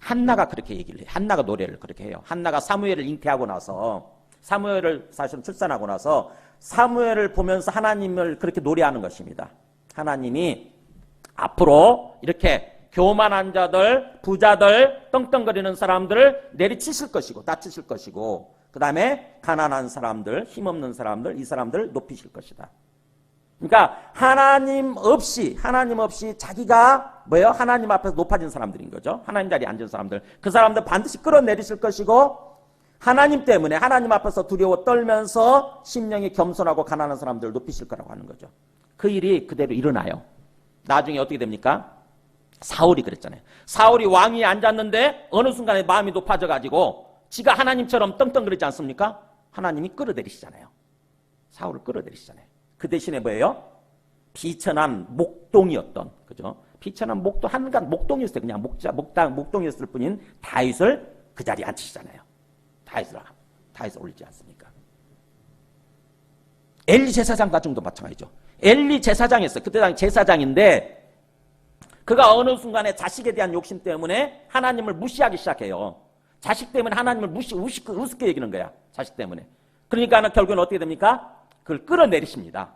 한나가 그렇게 얘기를 해요. 한나가 노래를 그렇게 해요. 한나가 사무엘을 잉태하고 나서, 사무엘을 사실은 출산하고 나서 사무엘을 보면서 하나님을 그렇게 노래하는 것입니다. 하나님이 앞으로 이렇게 교만한 자들, 부자들, 떵떵거리는 사람들을 내리치실 것이고 다치실 것이고, 그 다음에 가난한 사람들, 힘없는 사람들, 이 사람들을 높이실 것이다. 그러니까 하나님 없이 자기가 뭐예요? 하나님 앞에서 높아진 사람들인 거죠. 하나님 자리에 앉은 사람들, 그 사람들 반드시 끌어내리실 것이고, 하나님 때문에 하나님 앞에서 두려워 떨면서 심령이 겸손하고 가난한 사람들을 높이실 거라고 하는 거죠. 그 일이 그대로 일어나요. 나중에 어떻게 됩니까? 사울이 그랬잖아요. 사울이 왕위에 앉았는데 어느 순간에 마음이 높아져가지고 지가 하나님처럼 떵떵거리지 않습니까? 하나님이 끌어내리시잖아요. 사울을 끌어내리시잖아요. 그 대신에 뭐예요? 비천한 목동이었던, 그죠? 비천한 목동, 한간 목동이었어요. 그냥 목동이었을 뿐인 다윗을 그 자리에 앉히시잖아요. 다윗을 올리지 않습니까? 엘리 제사장 가정도 마찬가지죠. 엘리 제사장이었어요. 그때 당시 제사장인데 그가 어느 순간에 자식에 대한 욕심 때문에 하나님을 무시하기 시작해요. 자식 때문에 하나님을 우습게 여기는 거야. 자식 때문에. 그러니까 결국은 어떻게 됩니까? 그걸 끌어내리십니다.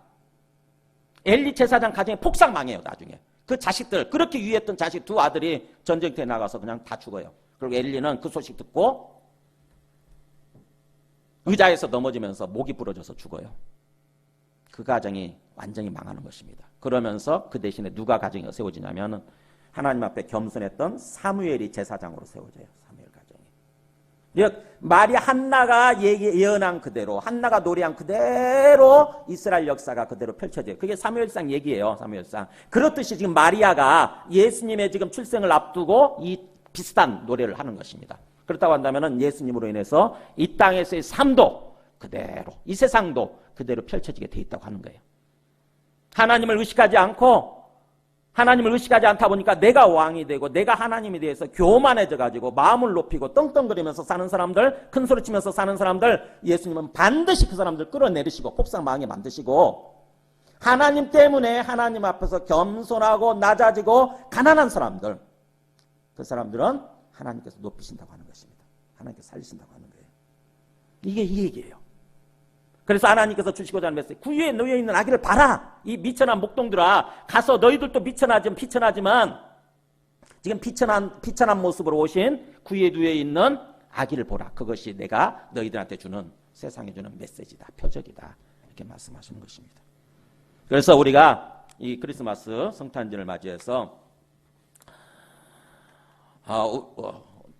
엘리 제사장 가정이 폭삭 망해요. 나중에. 그 자식들, 그렇게 유했던 자식 두 아들이 전쟁터에 나가서 그냥 다 죽어요. 그리고 엘리는 그 소식 듣고 의자에서 넘어지면서 목이 부러져서 죽어요. 그 가정이 완전히 망하는 것입니다. 그러면서 그 대신에 누가 가정이 세워지냐면 하나님 앞에 겸손했던 사무엘이 제사장으로 세워져요. 사무엘 가정이. 말이 한나가 예언한 그대로, 한나가 노래한 그대로 이스라엘 역사가 그대로 펼쳐져요. 그게 사무엘상 얘기예요. 사무엘상. 그렇듯이 지금 마리아가 예수님의 지금 출생을 앞두고 이 비슷한 노래를 하는 것입니다. 그렇다고 한다면 예수님으로 인해서 이 땅에서의 삶도 그대로, 이 세상도 그대로 펼쳐지게 돼 있다고 하는 거예요. 하나님을 의식하지 않다 보니까 내가 왕이 되고 내가 하나님에 대해서 교만해져 가지고 마음을 높이고 떵떵거리면서 사는 사람들, 큰 소리 치면서 사는 사람들, 예수님은 반드시 그 사람들 끌어내리시고 폭삭 망하게 만드시고, 하나님 때문에 하나님 앞에서 겸손하고 낮아지고 가난한 사람들, 그 사람들은 하나님께서 높이신다고 하는 것입니다. 하나님께서 살리신다고 하는 거예요. 이게 이 얘기예요. 그래서 하나님께서 주시고자 하는 메시지, 구유에 놓여있는 아기를 봐라. 이 미천한 목동들아, 가서 너희들도 비천하지만 지금 비천한 모습으로 오신 구유에 놓여있는 아기를 보라. 그것이 내가 너희들한테 주는, 세상에 주는 메시지다, 표적이다, 이렇게 말씀하시는 것입니다. 그래서 우리가 이 크리스마스 성탄절을 맞이해서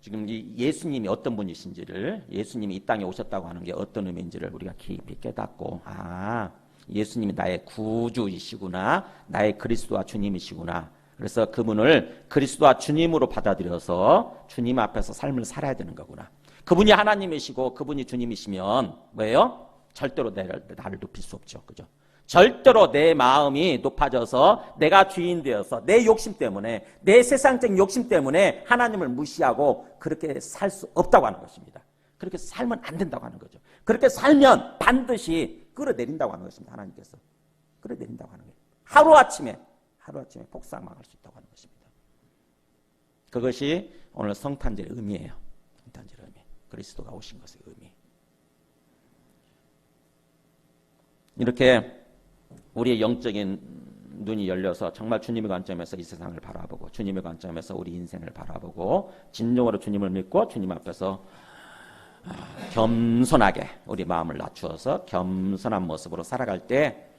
지금 이 예수님이 어떤 분이신지를, 예수님이 이 땅에 오셨다고 하는 게 어떤 의미인지를 우리가 깊이 깨닫고, 예수님이 나의 구주이시구나, 나의 그리스도와 주님이시구나. 그래서 그분을 그리스도와 주님으로 받아들여서 주님 앞에서 삶을 살아야 되는 거구나. 그분이 하나님이시고 그분이 주님이시면 뭐예요? 절대로 나를 높일 수 없죠. 그죠? 절대로 내 마음이 높아져서 내가 주인 되어서 내 욕심 때문에, 내 세상적인 욕심 때문에 하나님을 무시하고 그렇게 살 수 없다고 하는 것입니다. 그렇게 살면 안 된다고 하는 거죠. 그렇게 살면 반드시 끌어내린다고 하는 것입니다. 하나님께서 끌어내린다고 하는 거예요. 하루아침에 폭삭 망할 수 있다고 하는 것입니다. 그것이 오늘 성탄절의 의미예요. 성탄절의 의미, 그리스도가 오신 것의 의미. 이렇게 우리의 영적인 눈이 열려서 정말 주님의 관점에서 이 세상을 바라보고, 주님의 관점에서 우리 인생을 바라보고, 진정으로 주님을 믿고 주님 앞에서 겸손하게 우리 마음을 낮추어서 겸손한 모습으로 살아갈 때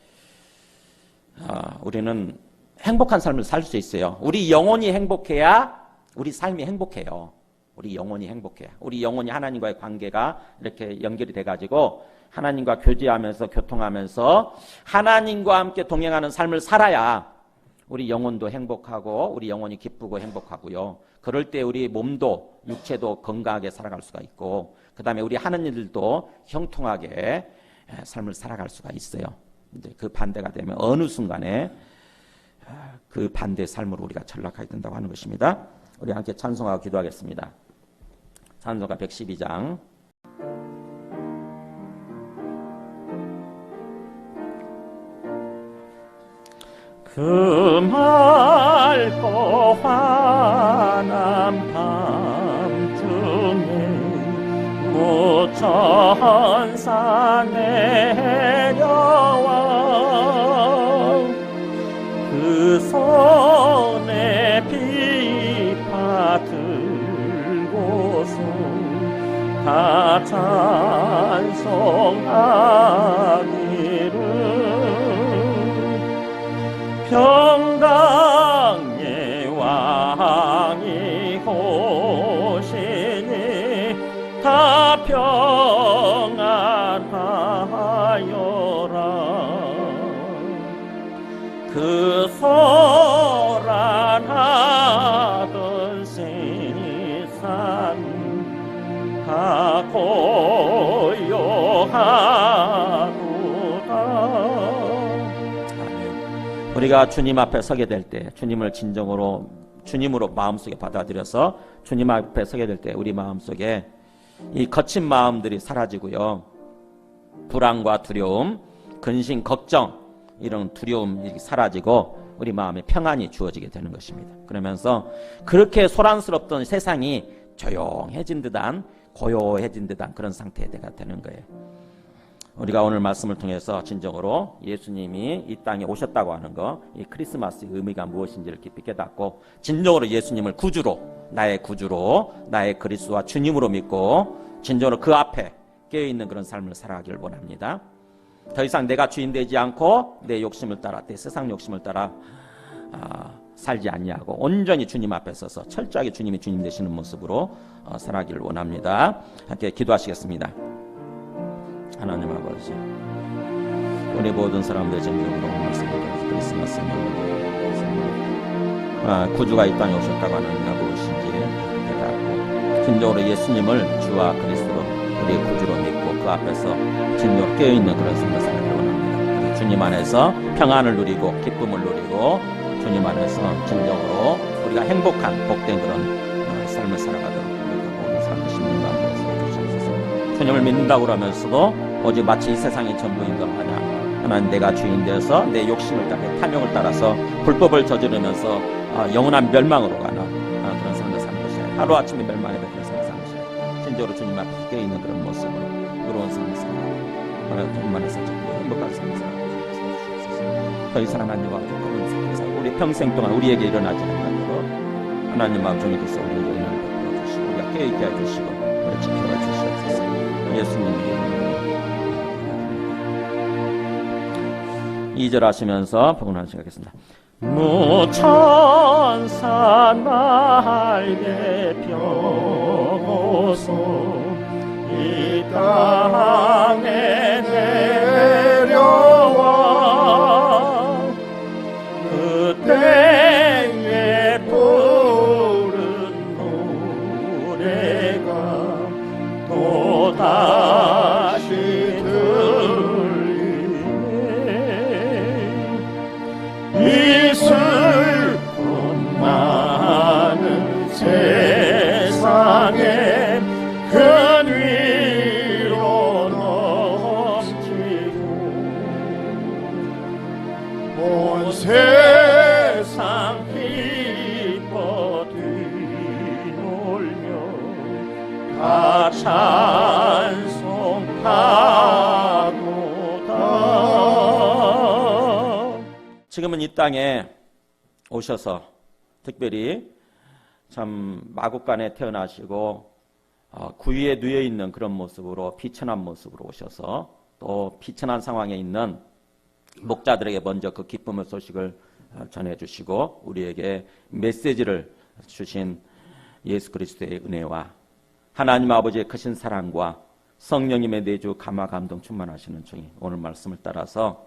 우리는 행복한 삶을 살 수 있어요. 우리 영혼이 행복해야 우리 삶이 행복해요. 우리 영혼이 행복해야. 우리 영혼이 하나님과의 관계가 이렇게 연결이 돼가지고 하나님과 교제하면서 교통하면서 하나님과 함께 동행하는 삶을 살아야 우리 영혼도 행복하고 우리 영혼이 기쁘고 행복하고요. 그럴 때 우리 몸도 육체도 건강하게 살아갈 수가 있고, 그 다음에 우리 하는 일들도 형통하게 삶을 살아갈 수가 있어요. 근데 그 반대가 되면 어느 순간에 그 반대의 삶으로 우리가 전락하게 된다고 하는 것입니다. 우리 함께 찬송하고 기도하겠습니다. 찬송가 112장. 그 맑고 환한 밤중에 무천사 내려와 그 손에 비파 들고서 다 찬송하기를 평강의 왕이 오시니 다 평안하여라. 그 소란하던 세상 다 고요하도다. 우리가 주님 앞에 서게 될 때, 주님을 진정으로 주님으로 마음속에 받아들여서 주님 앞에 서게 될 때 우리 마음속에 이 거친 마음들이 사라지고요, 불안과 두려움, 근심, 걱정, 이런 두려움이 사라지고 우리 마음에 평안이 주어지게 되는 것입니다. 그러면서 그렇게 소란스럽던 세상이 조용해진 듯한, 고요해진 듯한 그런 상태가 되는 거예요. 우리가 오늘 말씀을 통해서 진정으로 예수님이 이 땅에 오셨다고 하는 거, 이 크리스마스의 의미가 무엇인지를 깊이 깨닫고 진정으로 예수님을 구주로, 나의 그리스도와 주님으로 믿고 진정으로 그 앞에 깨어있는 그런 삶을 살아가기를 원합니다. 더 이상 내가 주인 되지 않고 내 욕심을 따라, 내 세상 욕심을 따라 살지 않냐고 온전히 주님 앞에 서서 철저하게 주님이 주님 되시는 모습으로 살아가기를 원합니다. 함께 기도하시겠습니다. 하나님 아버지, 우리 모든 사람들 진정으로 크리스마스 구주가 이 땅에 오셨다고 하는 의미가 무엇인지 깨닫고 진정으로 예수님을 주와 그리스도로 우리의 구주로 믿고 그 앞에서 진정으로 깨어있는 그런 삶을 살기를 원합니다. 주님 안에서 평안을 누리고 기쁨을 누리고 주님 안에서 진정으로 우리가 행복한 복된 그런 삶을 살아가도록 모든 사람들 심리 마음으로 주시옵소서. 주님을 믿는다고 하면서도 오직 마치 이 세상이 전부인 것 마냥 하나님 내가 주인 되어서 내 욕심을 따라 내 탐욕을 따라서 불법을 저지르면서 영원한 멸망으로 가는 그런 삶을 사는 것이 아니라 하루아침에 멸망에 그런 삶을 사는 것이 아니라 진정으로 주님 앞에 깨어있는 그런 모습으로 의로운 삶을 살아가고 주님 안에서 전부 행복한 삶을 살아가고 주옵소서. 더 이상 하나님과 그런 삶 우리 평생 동안 우리에게 일어나지 않도록 하나님 마음 종이께서 우리에게 은혜를 베풀어 주시고 우리가 깨어있게 해주시고 우리를 지켜봐 주시옵소서. 예수님 이름으로 2절 하시면서 복음을 시작하겠습니다. 무천사 날개 펴고서 이 땅에 내려와 그때에 부른 노래가 또다시 이 슬픈 많은 세상에 큰 위로 넘치고 온 세상 기뻐 뛰놀며 다 찬송하도다. 지금은 이 땅에 오셔서 특별히 참 마국간에 태어나시고 구유에 누워 있는 그런 모습으로 비천한 모습으로 오셔서 또 비천한 상황에 있는 목자들에게 먼저 그 기쁨의 소식을 전해주시고 우리에게 메시지를 주신 예수 그리스도의 은혜와 하나님 아버지의 크신 사랑과 성령님의 내주 감화 감동 충만하시는 중이 오늘 말씀을 따라서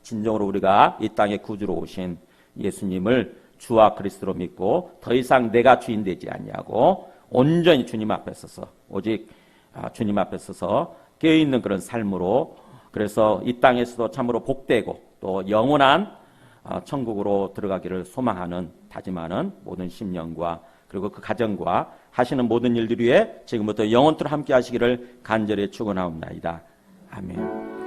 진정으로 우리가 이 땅에 구주로 오신 예수님을 주와 그리스도로 믿고 더 이상 내가 주인 되지 않냐고 온전히 주님 앞에 서서 오직 주님 앞에 서서 깨어있는 그런 삶으로 그래서 이 땅에서도 참으로 복되고 또 영원한 천국으로 들어가기를 소망하는 다짐하는 모든 심령과 그리고 그 가정과 하시는 모든 일들 위해 지금부터 영원토록 함께 하시기를 간절히 축원하옵나이다. 아멘.